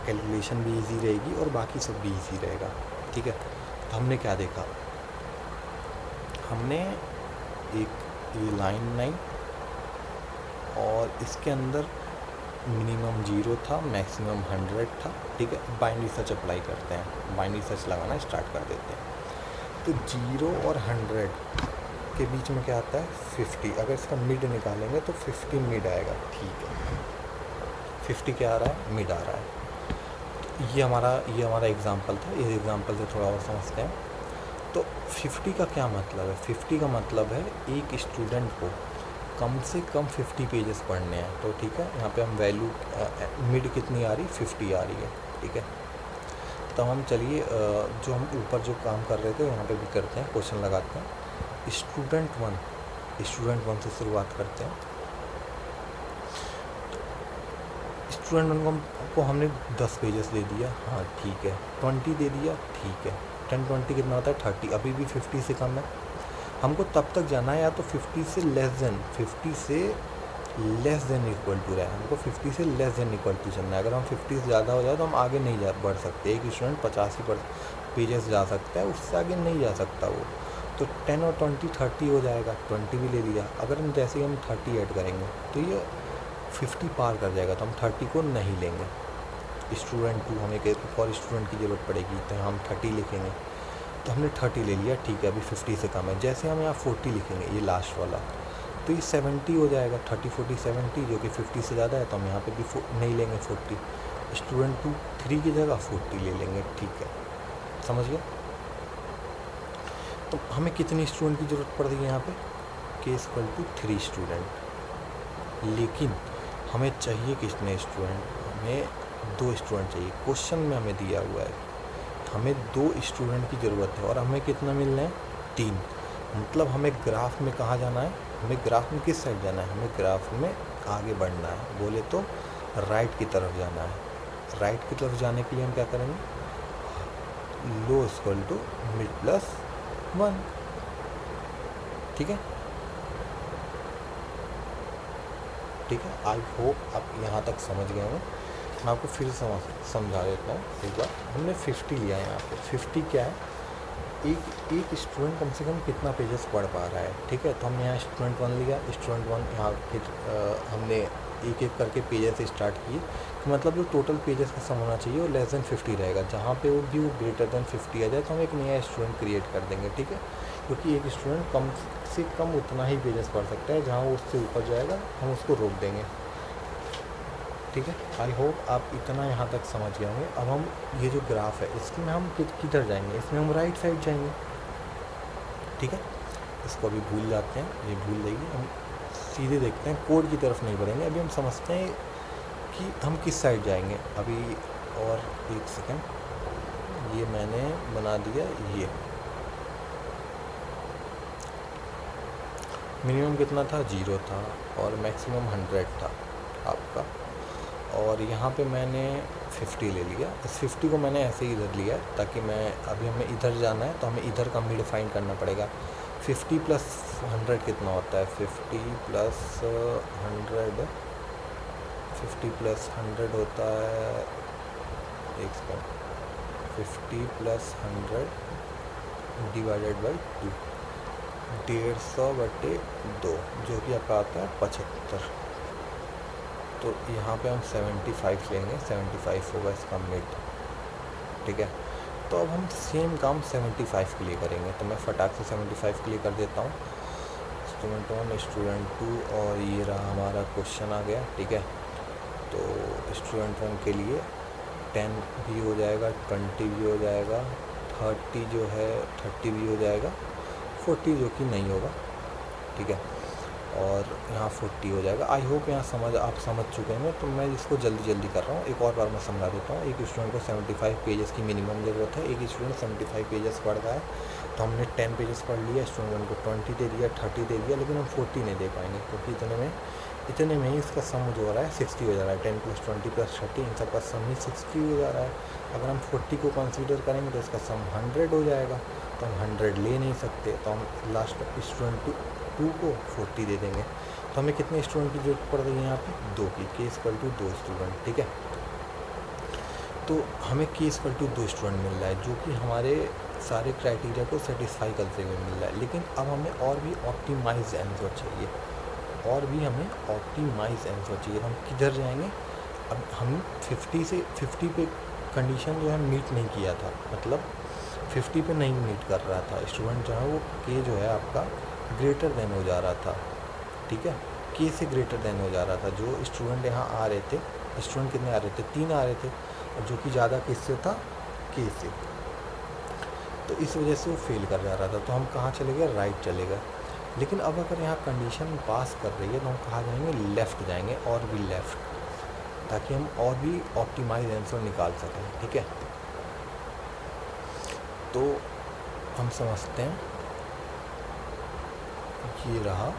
S1: कैलकुलेशन भी इजी रहेगी और बाकी सब भी इजी रहेगा, ठीक है। तो हमने क्या देखा, हमने एक ये लाइन बनाई और इसके अंदर मिनिमम 0 था, मैक्सिमम 100 था, ठीक है। बाइनरी सर्च अप्लाई करते हैं, बाइनरी सर्च लगाना स्टार्ट कर देते हैं। तो 0 और 100 के बीच में क्या आता है 50। अगर इसका मिड निकालेंगे तो 50 मिड आएगा, ठीक है। 50 क्या आ रहा है, मिड आ रहा है। ये हमारा एग्जांपल था, इस एग्जांपल से थोड़ा और समझते हैं। तो 50 का क्या मतलब है, 50 का मतलब है एक स्टूडेंट को कम से कम 50 पेजेस पढ़ने हैं। तो ठीक है, यहाँ पे हम वैल्यू मिड कितनी आ रही, 50 आ रही है, ठीक है। तो हम चलिए जो हम ऊपर जो काम कर रहे थे यहाँ पे भी करते हैं, क्वेश्चन लगाते हैं। स्टूडेंट वन से शुरुआत करते हैं। स्टूडेंट वन को हमने 10 पेजेस दे दिया, हाँ ठीक है। 20 दे दिया, ठीक है। 10 20 कितना होता है 30, अभी भी 50 से कम है। हमको तब तक जाना है या तो 50 से लेस देन इक्वल टू रहा है, हमको 50 से लेस देन इक्वल टू चलना है। अगर हम 50 से ज़्यादा हो जाए तो हम आगे नहीं बढ़ सकते। एक स्टूडेंट 50 ही पेजेस जा सकता है, उससे आगे नहीं जा सकता वो। तो 10 और 20 30 हो जाएगा, 20 भी ले लिया। अगर हम जैसे ही हम 30 ऐड करेंगे तो ये 50 पार कर जाएगा, तो हम 30 को नहीं लेंगे। स्टूडेंट 2 हमें एक और स्टूडेंट की ज़रूरत पड़ेगी, तो हम 30 लिखेंगे। तो हमने 30 ले लिया, ठीक है। अभी 50 से कम है। जैसे हम यहाँ 40 लिखेंगे, ये लास्ट वाला, तो ये 70 हो जाएगा। 30 40 70, जो कि 50 से ज़्यादा है, तो हम यहाँ पे भी नहीं लेंगे 40। स्टूडेंट 2 3 की जगह 40 ले लेंगे, ठीक है। समझ गया। तो हमें कितनी स्टूडेंट की ज़रूरत पड़ रही है यहाँ पे, k = 3 स्टूडेंट। लेकिन हमें चाहिए कितने स्टूडेंट, हमें 2 स्टूडेंट चाहिए। क्वेश्चन में हमें दिया हुआ है हमें 2 स्टूडेंट की ज़रूरत है, और हमें कितना मिलना है 3। मतलब हमें ग्राफ में कहाँ जाना है, हमें ग्राफ में किस साइड जाना है, हमें ग्राफ में आगे बढ़ना है। बोले तो राइट की तरफ जाना है। राइट की तरफ जाने के लिए हम क्या करेंगे, लो = मिड प्लस 1, ठीक है। ठीक है, आई होप आप यहाँ तक समझ गए होंगे। मैं आपको फिर समझा देता हूँ एक बार। हमने 50 लिया है यहाँ पे। 50 क्या है, एक स्टूडेंट कम से कम कितना पेजेस पढ़ पा रहा है, ठीक है। तो हमने यहाँ स्टूडेंट 1 लिया। स्टूडेंट 1 यहाँ हमने एक एक करके पेजेस स्टार्ट किए। तो मतलब जो टोटल पेजेस का सम होना चाहिए वो लेस देन 50 रहेगा। जहाँ पे वो ग्रेटर देन 50 आ जाए तो हम एक नया स्टूडेंट क्रिएट कर देंगे, ठीक है। क्योंकि एक स्टूडेंट कम से कम उतना ही पेजेस पढ़ सकता है, जहाँ वो उससे ऊपर जाएगा हम उसको रोक देंगे, ठीक है। आई होप आप इतना यहाँ तक समझ गए होंगे। अब हम ये जो ग्राफ है इसमें हम किधर जाएंगे, इसमें हम राइट साइड जाएंगे, ठीक है। इसको अभी भूल जाते हैं, ये भूल जाइए। हम सीधे देखते हैं, कोड की तरफ नहीं बढ़ेंगे। अभी हम समझते हैं कि हम किस साइड जाएंगे। अभी और एक सेकंड, ये मैंने बना दिया। ये मिनिमम कितना था 0 था, और मैक्सिमम 100 था आपका। और यहाँ पे मैंने 50 ले लिया। इस 50 को मैंने ऐसे ही इधर लिया ताकि मैं अभी हमें इधर जाना है तो हमें इधर का मिड फाइंड करना पड़ेगा। 50 + 100 कितना होता है, 50 + 100 होता है, एक सेकंड, 50 + 100 डिवाइडेड बाई 2, 150/2, जो कि आपका आता है 75। तो यहाँ पे हम 75 लेंगे, 75 होगा इसका मिड, ठीक है। तो अब हम सेम काम 75 के लिए करेंगे। तो मैं फटाक से 75 के लिए कर देता हूँ। स्टूडेंट 1 स्टूडेंट 2, और ये रहा हमारा क्वेश्चन आ गया, ठीक है। तो स्टूडेंट 1 के लिए 10 भी हो जाएगा, 20 भी हो जाएगा, 30 जो है 30 भी हो जाएगा, 40 जो कि नहीं होगा, ठीक है। और यहाँ 40 हो जाएगा। आई होप यहाँ आप समझ चुके हैं। तो मैं इसको जल्दी कर रहा हूँ, एक और बार मैं समझा देता हूँ। एक स्टूडेंट को 75 पेजेस की मिनिमम ज़रूरत है। एक स्टूडेंट 75 पेजेस पढ़ रहा है, तो हमने 10 पेजेस पढ़ लिया। स्टूडेंट को 20 दे दिया, 30 दे दिया, लेकिन हम 40 नहीं दे पाएंगे क्योंकि इतने में ही इसका सम जो हो रहा है 60 हो जा रहा है। 10 + 20 + 30 इन सब का सम ही 60 हो जा रहा है। अगर हम 40 को कंसीडर करेंगे तो इसका सम 100 हो जाएगा, तो हम 100 ले नहीं सकते। तो हम लास्ट स्टूडेंट 2 को 40 दे देंगे। तो हमें कितने स्टूडेंट की जरूरत पड़ रही है यहाँ पे, 2 की। k = 2 स्टूडेंट, ठीक है। तो हमें k = 2 स्टूडेंट मिल रहा है, जो कि हमारे सारे क्राइटेरिया को सेटिस्फाई करते हुए मिल रहा है। लेकिन अब हमें और भी ऑप्टिमाइज्ड आंसर चाहिए, और भी हमें ऑप्टिमाइज्ड आंसर चाहिए। हम किधर जाएंगे? अब हम 50 पे कंडीशन जो है मीट नहीं किया था, मतलब 50 पे नहीं मीट कर रहा था स्टूडेंट, जो है वो के जो है आपका ग्रेटर देन हो जा रहा था, ठीक है, के से ग्रेटर देन हो जा रहा था। जो स्टूडेंट यहाँ आ रहे थे, स्टूडेंट कितने आ रहे थे? 3 आ रहे थे, और जो कि ज़्यादा किससे था? के से। तो इस वजह से वो फेल कर जा रहा था। तो हम कहाँ चले गए? राइट चले गए। लेकिन अब अगर यहाँ कंडीशन पास कर रही है तो हम कहाँ जाएंगे? लेफ़्ट जाएंगे, और भी लेफ़्ट, ताकि हम और भी ऑप्टिमाइज आंसर निकाल सकें, ठीक है। तो हम समझते हैं, ये रहा।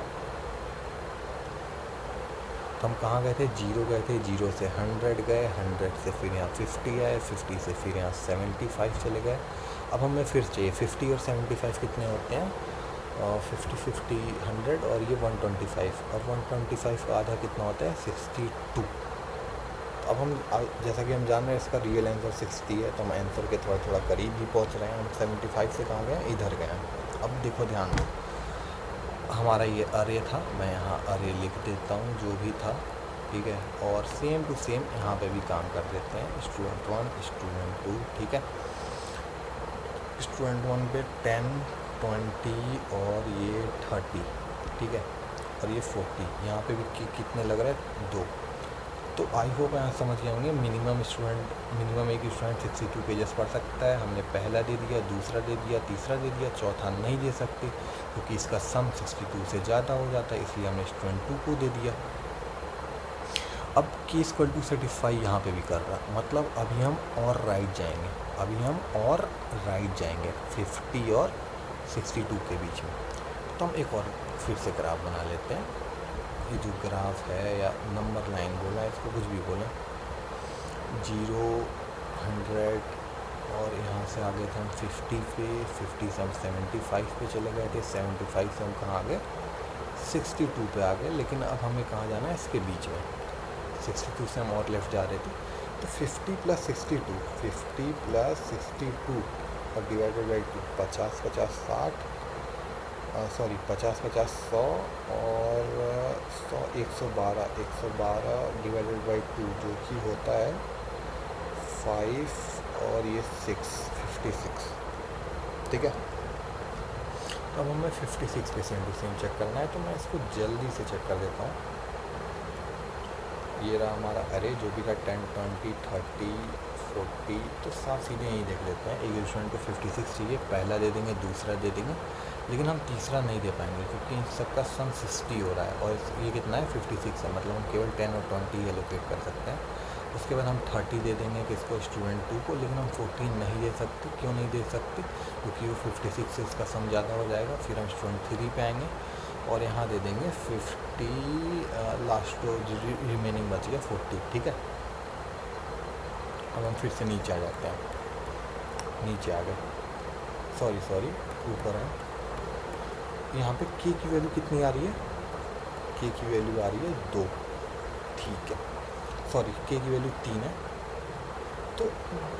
S1: तो हम कहाँ गए थे? 0 गए थे, 0 से 100 गए, 100 से फिर यहाँ 50 आए, 50 से फिर यहाँ 75 चले गए। अब हमें फिर चाहिए 50 और 75 कितने होते हैं? 50 50 100, और ये 125, और 125 का आधा कितना होता है? 62। अब हम जैसा कि हम जान रहे हैं इसका रियल आंसर 60 है, तो हम आंसर के थोड़ा थोड़ा करीब भी पहुंच रहे हैं। हम 75 से कहाँ गए? इधर गए हैं। अब देखो ध्यान दो, हमारा ये अरे था, मैं यहाँ अरे लिख देता हूँ जो भी था, ठीक है, और सेम टू सेम यहाँ पे भी काम कर देते हैं। स्टूडेंट 1 स्टूडेंट 2, ठीक है। स्टूडेंट 1 पे 10 20 और ये 30, ठीक है, और ये 40। यहाँ पे भी कितने लग रहे हैं? 2। तो आई होप यहाँ समझ गए होंगे। मिनिमम एक स्टूडेंट 62 पेजेस पढ़ सकता है। हमने पहला दे दिया, दूसरा दे दिया, तीसरा दे दिया, चौथा नहीं दे सकते क्योंकि इसका सम 62 से ज़्यादा हो जाता है, इसलिए हमने स्टूडेंट 2 को दे दिया। अब के इक्वल टू सेटिस्फाई यहाँ पे भी कर रहा, मतलब अभी हम और राइट जाएंगे, 50 और 62 के बीच में। तो हम एक और फिर से ग्राफ बना लेते हैं। ये जो ग्राफ है, या नंबर लाइन बोला है, इसको कुछ भी बोला, 0 100, और यहाँ से आगे थे हम 50 पे, 50 से हम 75 पे चले गए थे, 75 से हम कहाँ आ गए? 62 पे आ गए। लेकिन अब हमें कहाँ जाना है? इसके बीच में। 62 से हम और लेफ्ट जा रहे थे, तो 50 + 62, 50 + 62 और डिवाइडेड बाई 2, 50 50 60, सॉरी 50 50 100, और 100 112 डिवाइडेड बाई 2, जो कि होता है 5, और ये 6 56, ठीक है। तो अब हमें 56 पे सेम टू सेम चेक करना है, तो मैं इसको जल्दी से चेक कर देता हूँ। ये रहा हमारा अरे, जो भी था 10 20 30 40, तो साफ सीधे यही देख लेते हैं। एक स्टूडेंट को 56 चाहिए, पहला दे देंगे, दूसरा दे देंगे, लेकिन हम तीसरा नहीं दे पाएंगे क्योंकि इन सबका सम 60 हो रहा है, और ये कितना है? 56 है, मतलब हम केवल 10 और 20 एलोकेट कर सकते हैं। उसके बाद हम 30 दे देंगे किसको? स्टूडेंट 2 को, लेकिन हम 14 नहीं दे सकते। क्यों नहीं दे सकते? क्योंकि वो 56 से इसका सम ज़्यादा हो जाएगा। फिर हम स्टूडेंट 3 पे आएंगे, और यहाँ दे देंगे 50, लास्ट जो रिमेनिंग बच गया 40, ठीक है। अब हम फिर से नीचे आ जाते हैं, नीचे आ गए, सॉरी ऊपर है। यहाँ पे के की वैल्यू कितनी आ रही है? के की वैल्यू आ रही है 2, ठीक है, सॉरी के की वैल्यू 3 है। तो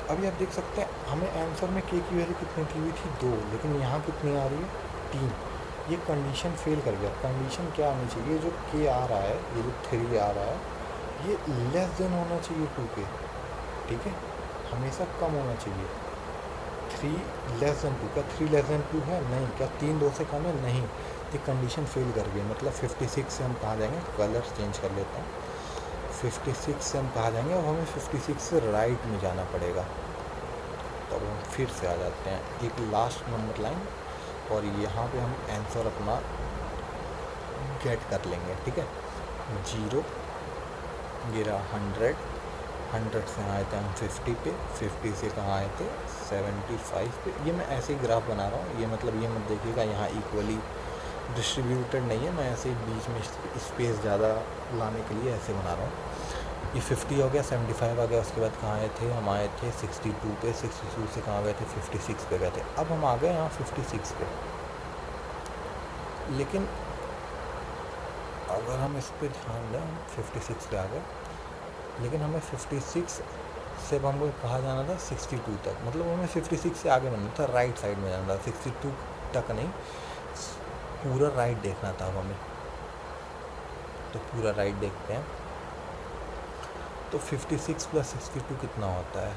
S1: अभी आप देख सकते हैं हमें आंसर में के की वैल्यू कितनी दी हुई थी? 2, लेकिन यहाँ कितनी आ रही है? 3। ये कंडीशन फेल कर गया। कंडीशन क्या आनी चाहिए? जो के आ रहा है, ये जो 3 आ रहा है, ये लेस देन होना चाहिए 2 के, ठीक है, हमेशा कम होना चाहिए। 3 लेस देन 2, क्या 3 लेस देन 2 है? नहीं। क्या 3 2 से कम है? नहीं। तो कंडीशन फेल कर गई। मतलब 56 से हम कहाँ जाएंगे? कलर चेंज कर लेता हूँ। 56 से हम कहाँ जाएंगे? अब हमें 56 से राइट में जाना पड़ेगा। तो अब हम फिर से आ जाते हैं एक लास्ट नंबर लाइन, और यहाँ पे हम आंसर अपना गेट कर लेंगे, ठीक है। 0 गिरा 100 से आए थे हम 50 पे, 50 से कहाँ आए थे? 75 पे। ये मैं ऐसे ही ग्राफ बना रहा हूँ, ये मतलब ये मत देखिएगा यहाँ इक्वली डिस्ट्रीब्यूटेड नहीं है, मैं ऐसे ही बीच में स्पेस ज़्यादा लाने के लिए ऐसे बना रहा हूँ। ये 50 हो गया, 75 आ गया, उसके बाद कहाँ आए थे? हम आए थे 62 पे, 62 से कहाँ गए थे? 56 पे गए थे। अब हम आ गए यहाँ 56 पे, लेकिन अगर हम इस पर ध्यान दें, हम 56 पे आ गए, लेकिन हमें 56 से अब हमको कहाँ जाना था 62 तक, मतलब हमें 56 से आगे बनना था, राइट साइड में जाना था, 62 तक नहीं, पूरा राइट देखना था अब हमें। तो पूरा राइट देखते हैं। तो 56 प्लस 62 कितना होता है,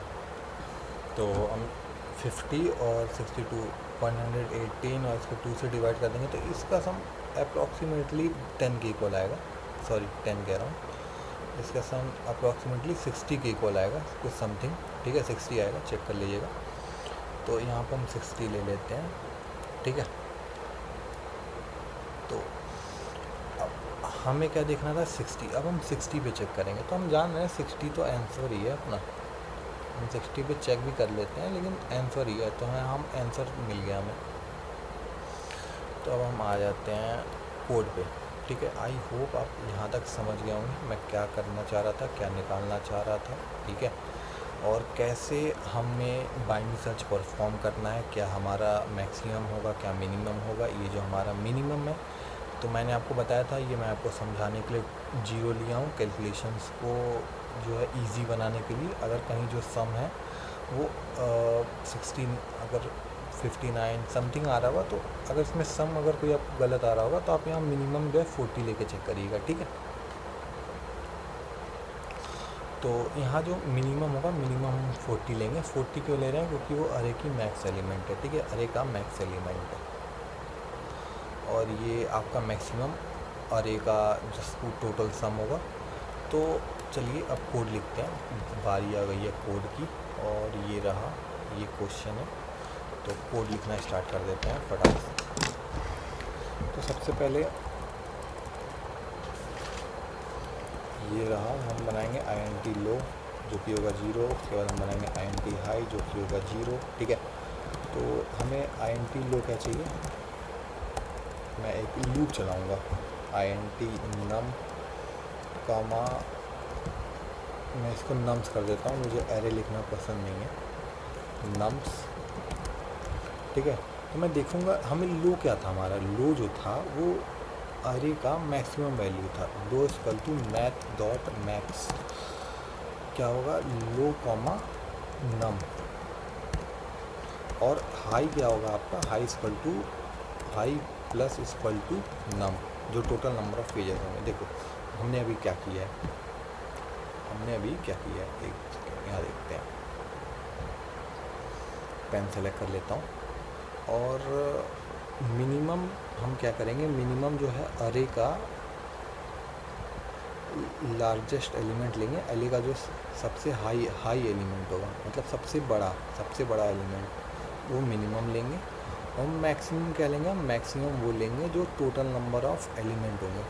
S1: तो हम 50 और 62 118 और इसको 2 से डिवाइड कर देंगे तो इसका सम अप्रॉक्सीमेटली 10 के इक्वल आएगा, सॉरी 10 कह रहा हूँ, इसका सम अप्रॉक्सीमेटली 60 के इक्वल आएगा कुछ समथिंग, ठीक है 60 आएगा, चेक कर लीजिएगा। तो यहाँ पर हम 60 ले लेते हैं, ठीक है। तो अब हमें क्या देखना था 60, अब हम 60 पे चेक करेंगे। तो हम जान रहे हैं 60 तो आंसर ही है अपना, हम 60 पे चेक भी कर लेते हैं, लेकिन आंसर ही है, तो हम आंसर मिल गया हमें। तो अब हम आ जाते हैं कोड पे, ठीक है। आई होप आप यहाँ तक समझ गए होंगे मैं क्या करना चाह रहा था, क्या निकालना चाह रहा था, ठीक है। और कैसे हमें बाइनरी सर्च परफॉर्म करना है, क्या हमारा मैक्सिमम होगा, क्या मिनिमम होगा। ये जो हमारा मिनिमम है, तो मैंने आपको बताया था, ये मैं आपको समझाने के लिए 0 लिया हूँ, कैलकुलेशंस को जो है इजी बनाने के लिए। अगर कहीं जो सम है वो 16 अगर 59 समथिंग आ रहा होगा, तो अगर इसमें सम अगर कोई आपको गलत आ रहा होगा तो आप यहाँ मिनिमम जो है 40 लेके चेक करिएगा, ठीक है। तो यहाँ जो मिनिमम होगा, मिनिमम हम 40 लेंगे। 40 क्यों ले रहे हैं, क्योंकि वो अरे की मैक्स एलिमेंट है, ठीक है, अरे का मैक्स एलिमेंट है। और ये आपका मैक्सिमम अरे का जो टोटल सम होगा। तो चलिए अब कोड लिखते हैं, बारी आ गई है कोड की, और ये रहा, ये क्वेश्चन है। तो कोड लिखना स्टार्ट कर देते हैं फटाक से। तो सबसे पहले ये रहा, हम बनाएंगे INT लो जो कि होगा 0, उसके बाद हम बनाएंगे INT हाई जो कि होगा 0, ठीक है। तो हमें INT लो क्या चाहिए, मैं एक लूप चलाऊंगा, INT नम कामा, मैं इसको नम्स कर देता हूँ, मुझे एरे लिखना पसंद नहीं है, नम्स, ठीक है। तो मैं देखूंगा हमें लो क्या था, हमारा लो जो था वो अरे का मैक्सिमम वैल्यू था। Low equal to math dot max, क्या होगा, लो कॉमा नम। और हाई क्या होगा आपका, high equal to high plus equal to num, जो टोटल नंबर ऑफ पेजेस होंगे। देखो हमने अभी क्या किया है, हमने अभी क्या किया है, एक सेकेंड यहाँ देखते हैं, पेन सेलेक्ट कर लेता हूँ। और मिनिमम हम क्या करेंगे, मिनिमम जो है अरे का लार्जेस्ट एलिमेंट लेंगे, अरे का जो सबसे हाई एलिमेंट होगा, मतलब सबसे बड़ा एलिमेंट, वो मिनिमम लेंगे। और मैक्सिमम क्या लेंगे, हम मैक्सिमम वो लेंगे जो टोटल नंबर ऑफ एलिमेंट होंगे,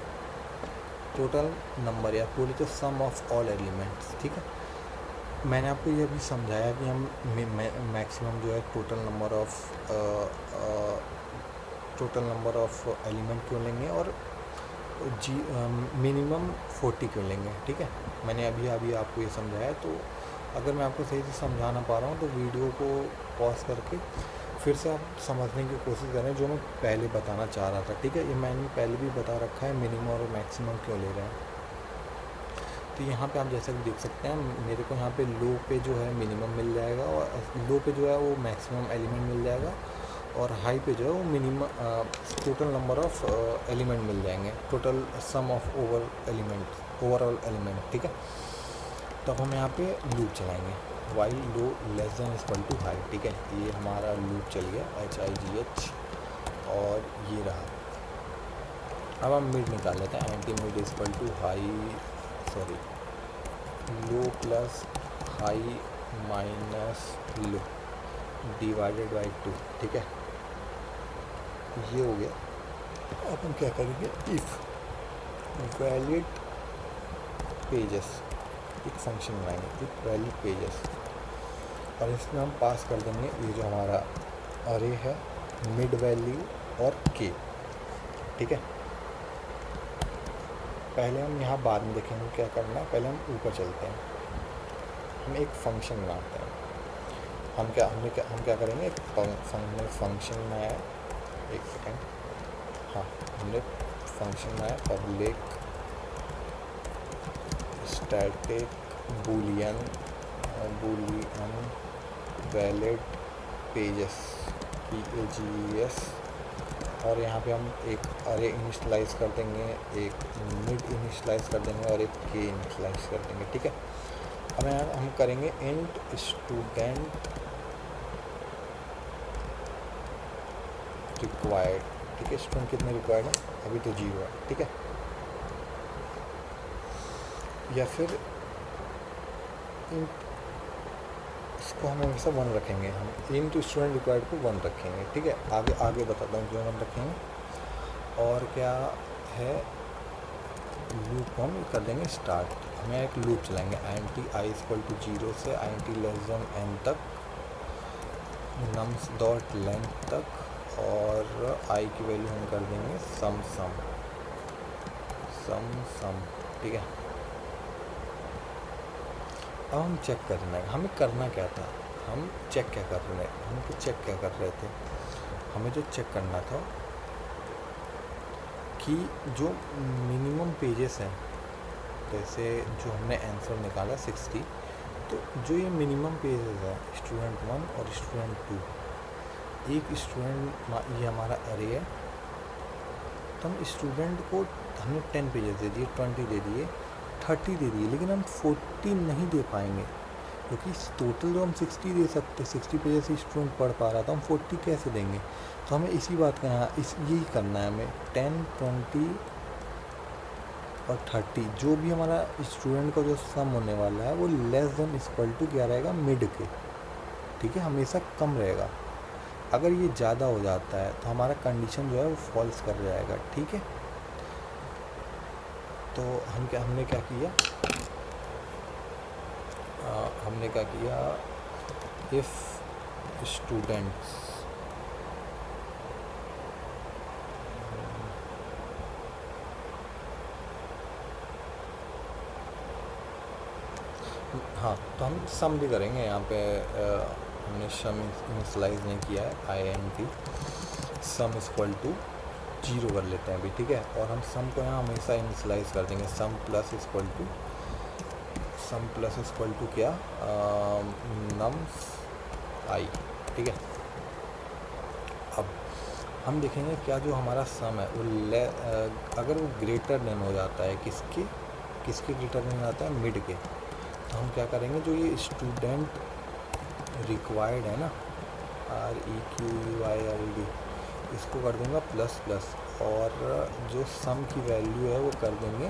S1: टोटल नंबर या पूरी तो सम ऑफ ऑल एलिमेंट्स, ठीक है। मैंने आपको ये भी समझाया कि हम मैक्सिमम जो है टोटल नंबर ऑफ एलिमेंट क्यों लेंगे, और मिनिमम 40 क्यों लेंगे, ठीक है। मैंने अभी आपको ये समझाया। तो अगर मैं आपको सही से समझा ना पा रहा हूँ तो वीडियो को पॉज करके फिर से आप समझने की कोशिश करें जो मैं पहले बताना चाह रहा था, ठीक है। ये मैंने पहले भी बता रखा है मिनिमम और मैक्सिमम क्यों ले रहे हैं। तो यहाँ पे आप जैसा कि देख सकते हैं, मेरे को यहाँ पे लो पे जो है मिनिमम मिल जाएगा, और लो पे जो है वो मैक्सिमम एलिमेंट मिल जाएगा, और हाई पे जो है वो minimum total number of element मिल जाएंगे, total sum of overall element, ठीक है। तो अब हम यहाँ पे लूप चलाएंगे, while low less than equal to high, ठीक है। ये हमारा लूप चल गया HIGH, और ये रहा। अब हम मिड निकाल लेते हैं, int mid equal to high, sorry low plus high minus low divided by 2, ठीक है। ये हो गया। अब हम क्या करेंगे, इफ़ वैलिड पेजेस, एक फंक्शन बनाएंगे इफ वैलिड पेजेस, और इसमें हम पास कर देंगे ये जो हमारा अरे है, मिड वैल्यू और के, ठीक है। पहले हम यहाँ बाद में देखेंगे क्या करना है, पहले हम ऊपर चलते हैं, हम एक फंक्शन बनाते हैं। हम क्या करेंगे, एक फंक्शन में है, एक सेकेंड, हाँ हमने फंक्शन में है public static Boolean boolean valid pages PAGES, और यहाँ पे हम एक अरे इनिशलाइज कर देंगे, एक मिड इनिशलाइज कर देंगे और एक के इनिशलाइज कर देंगे, ठीक है। अब यहाँ हम करेंगे इंट स्टूडेंट रिक्वायर्ड, ठीक है। स्टूडेंट कितने रिक्वायर्ड है, अभी तो 0 है, ठीक है। या फिर इंट, इसको हम हमेशा 1 रखेंगे, हम इंट स्टूडेंट रिक्वायर्ड को 1 रखेंगे, ठीक है। आगे आगे बताता हूँ क्यों 1 रखेंगे। और क्या है, लूप को हम कर देंगे स्टार्ट, हमें एक लूप चलाएंगे int i = 0 से int n तक, nums डॉट लेंथ तक, और i की वैल्यू हम कर देंगे सम, ठीक है। अब हम चेक करना है, हमें करना क्या था, हम चेक क्या कर रहे हैं, हम चेक क्या कर रहे थे, हमें जो चेक करना था कि जो मिनिमम पेजेस हैं, जैसे जो हमने आंसर निकाला 60, तो जो ये मिनिमम पेजेस है स्टूडेंट 1 और स्टूडेंट 2, एक स्टूडेंट, ये हमारा अरे है, तो हम स्टूडेंट को हमने 10 पेजेस दे दिए, 20 दे दिए, 30 दे दिए, लेकिन हम 40 नहीं दे पाएंगे, क्योंकि टोटल जो हम 60 दे सकते, 60 पेजेस से स्टूडेंट पढ़ पा रहा था, हम 40 कैसे देंगे। तो हमें इसी बात का यहाँ यही करना है, हमें 10, 20 और 30 जो भी हमारा स्टूडेंट का जो सम होने वाला है वो लेस देन इक्वल टू क्या रहेगा, मिड के, ठीक है, हमेशा कम रहेगा। अगर ये ज़्यादा हो जाता है तो हमारा कंडीशन जो है वो फॉल्स कर जाएगा, ठीक है। तो हमने क्या किया, इफ़ स्टूडेंट्स हाँ, तो हम सम भी करेंगे यहाँ पे, हमने सम इनिशलाइज नहीं किया है, int सम इक्वल टू 0 कर लेते हैं अभी, ठीक है। और हम सम को यहाँ हमेशा इनिशलाइज कर देंगे, सम प्लस इक्वल टू क्या, नम्स आई, ठीक है। अब हम देखेंगे क्या जो हमारा सम है वो अगर वो ग्रेटर देन हो जाता है, किसके ग्रेटर देन आता है, मिड के, तो हम क्या करेंगे, जो ये स्टूडेंट रिक्वायर्ड है ना, REQUIRED, इसको कर दूंगा प्लस, और जो सम की वैल्यू है वो कर देंगे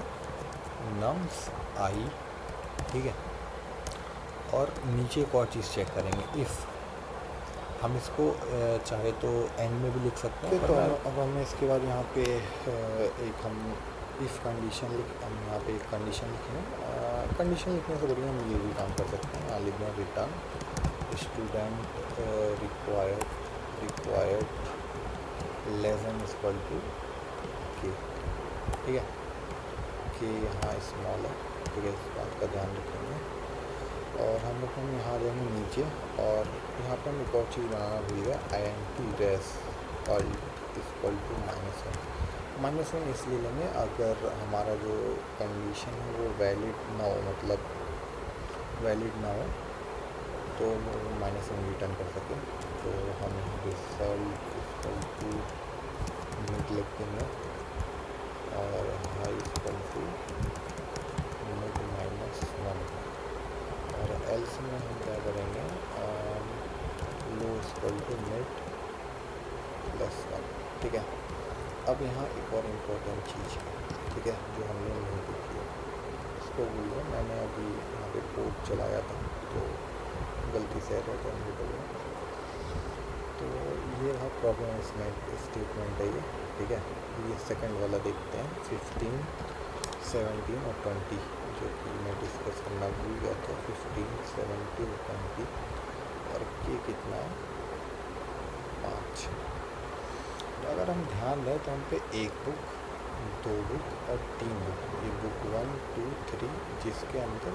S1: नम्स आई, ठीक है। और नीचे एक और चीज़ चेक करेंगे, इफ़ हम इसको चाहे तो एंड में भी लिख सकते हैं, तो अब हमें इसके बाद यहाँ पे एक हम इफ़ कंडीशन हम यहाँ पे एक कंडीशन लिखेंगे। कंडीशन लिखने से बढ़िया हम ये भी काम कर सकते हैं, यहाँ लिख दें return student required less than equal to K, ठीक है, कि यहाँ स्मॉल है, ठीक है, इस बात का ध्यान रखेंगे। और हम लोग यहाँ जाएंगे नीचे, और यहाँ पर हम एक और चीज़ बनाना भूल गया, int res और इक्वल टू -1 इसलिए लेंगे अगर हमारा जो कंडीशन है वो वैलिड ना हो, मतलब वैलिड ना हो, तो वो -1 रिटर्न कर सके। तो हम रिजल्ट इक्वल टू मिड लिख देंगे, और हाई इक्वल टू मिड -1, और एल्स में हम क्या करेंगे, लो इक्वल टू मिड +1, ठीक है। अब यहाँ एक और इम्पोर्टेंट चीज़ है, ठीक है, जो हमने नहीं देखी है, इसको बोलिए, मैंने अभी यहाँ पे कोड चलाया था तो गलती से एरर तो नहीं बोला, तो ये है प्रॉब्लम स्टेटमेंट है ये, ठीक है। ये सेकंड वाला देखते हैं, 15, 17 और 20, जो कि मैं डिस्कस करना भूल गया था, 15, 17, 20, और ये कितना है, 5। तो अगर हम ध्यान दें तो हम पे 1 बुक, 2 बुक और 3 बुक, ये बुक 1, 2, 3 जिसके अंदर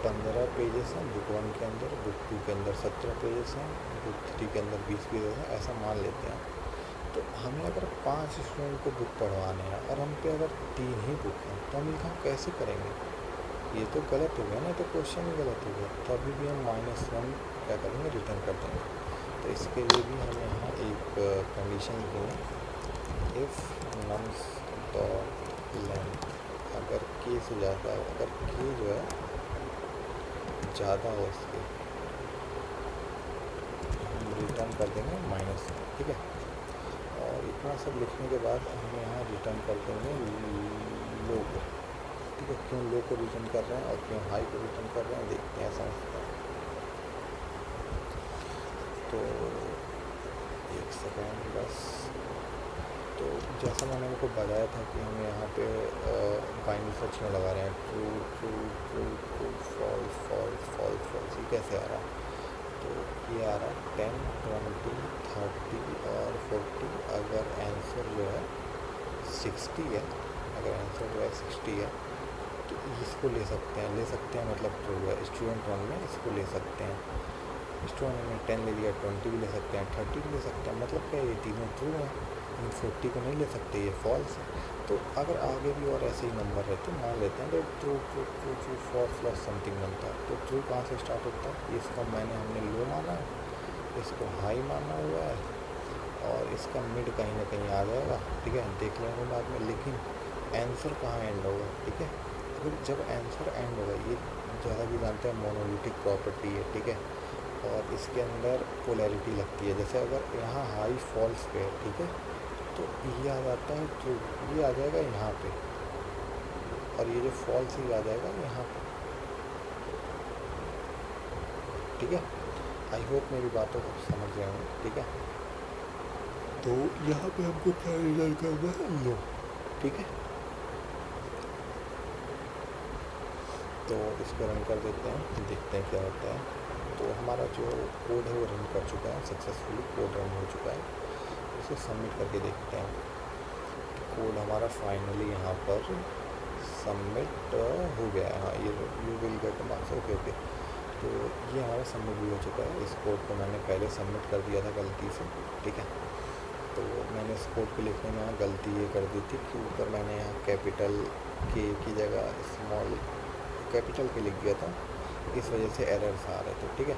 S1: 15 पेजेस हैं, बुक 1 के अंदर, बुक 2 के अंदर 17 पेजेस हैं, बुक 3 के अंदर 20 पेजेस हैं, ऐसा मान लेते हैं। तो हमें अगर 5 स्टूडेंट को बुक पढ़वाने हैं और हम पे अगर 3 ही बुक हैं, तो हम ये काम कैसे करेंगे। ये तो गलत हो गया ना, तो क्वेश्चन ही गलत हो गया, तो अभी भी हम -1 क्या करेंगे, रिटर्न कर देंगे। तो इसके लिए भी हम यहाँ एक कंडीशन लिखेंगे, इफ़ नम्स डॉट लेंथ, अगर के से ज़्यादा हो, अगर के जो है ज़्यादा हो इसके, हम रिटर्न कर देंगे -1, ठीक है। और इतना सब लिखने के बाद हम यहाँ रिटर्न कर देंगे लो को, ठीक है। क्यों लो को रिटर्न कर रहे हैं और क्यों हाई को रिटर्न कर रहे हैं, देखते हैं, समझते हैं। तो एक सेकेंड बस। तो जैसा मैंने आपको बताया था कि हम यहाँ पे बाइनरी सर्च में लगा रहे हैं, true true true true, false false false false, ये कैसे आ रहा है, तो ये आ रहा है 10, 20, 30 और 40। अगर आंसर जो है 60 है, अगर आंसर जो है 60 है, तो इसको ले सकते हैं, मतलब ट्रू है। स्टूडेंट 1 में इसको ले सकते हैं, स्टूडेंट में 10 ले लिया, 20 भी ले सकते हैं, 30 भी ले सकते हैं, मतलब क्या ये तीनों ट्रू हैं, लेकिन 40 को नहीं ले सकते, ये फॉल्स है। तो अगर आगे भी और ऐसे ही नंबर रहते मान लेते हैं, तो true true true true false plus something बनता है। तो ट्रू कहाँ से स्टार्ट होता है, इसको हमने लो माना है, इसको हाई माना हुआ है, और इसका मिड कहीं ना कहीं आ जाएगा, ठीक है, देख लेंगे बाद में। लेकिन आंसर कहाँ एंड होगा, ठीक है। अगर जब आंसर एंड होगा, ये ज़्यादा भी जानते हैं मोनोलिटिक प्रॉपर्टी है, ठीक है, और इसके अंदर पोलैरिटी लगती है। जैसे अगर यहाँ हाई फॉल्स पे है, ठीक है, तो ये आ जाता है ट्रू, ये आ जाएगा यहाँ पे, और ये जो फॉल्स ही आ जाएगा यहाँ पे, ठीक है। आई होप मेरी बातों को समझ रहे होंगे, ठीक है। तो यहाँ पे हमको क्या रिजल्ट करना है, लो, ठीक है। तो इसको रन कर देते हैं, देखते हैं क्या होता है। तो हमारा जो कोड है वो रन कर चुका है सक्सेसफुली, कोड रन हो चुका है। इसे सबमिट करके देखते हैं, कोड हमारा फाइनली यहाँ पर सबमिट हो गया है। हाँ, ये you will get marks, okay okay. तो ये हमारा सबमिट भी हो चुका है। इस कोड को मैंने पहले सबमिट कर दिया था गलती से, ठीक है। तो मैंने इस कोड को लिखने में यहाँ गलती ये कर दी थी कि ऊपर मैंने यहाँ कैपिटल के की जगह स्मॉल कैपिटल के लिख दिया था, इस वजह से एरर्स आ रहे थे, ठीक है।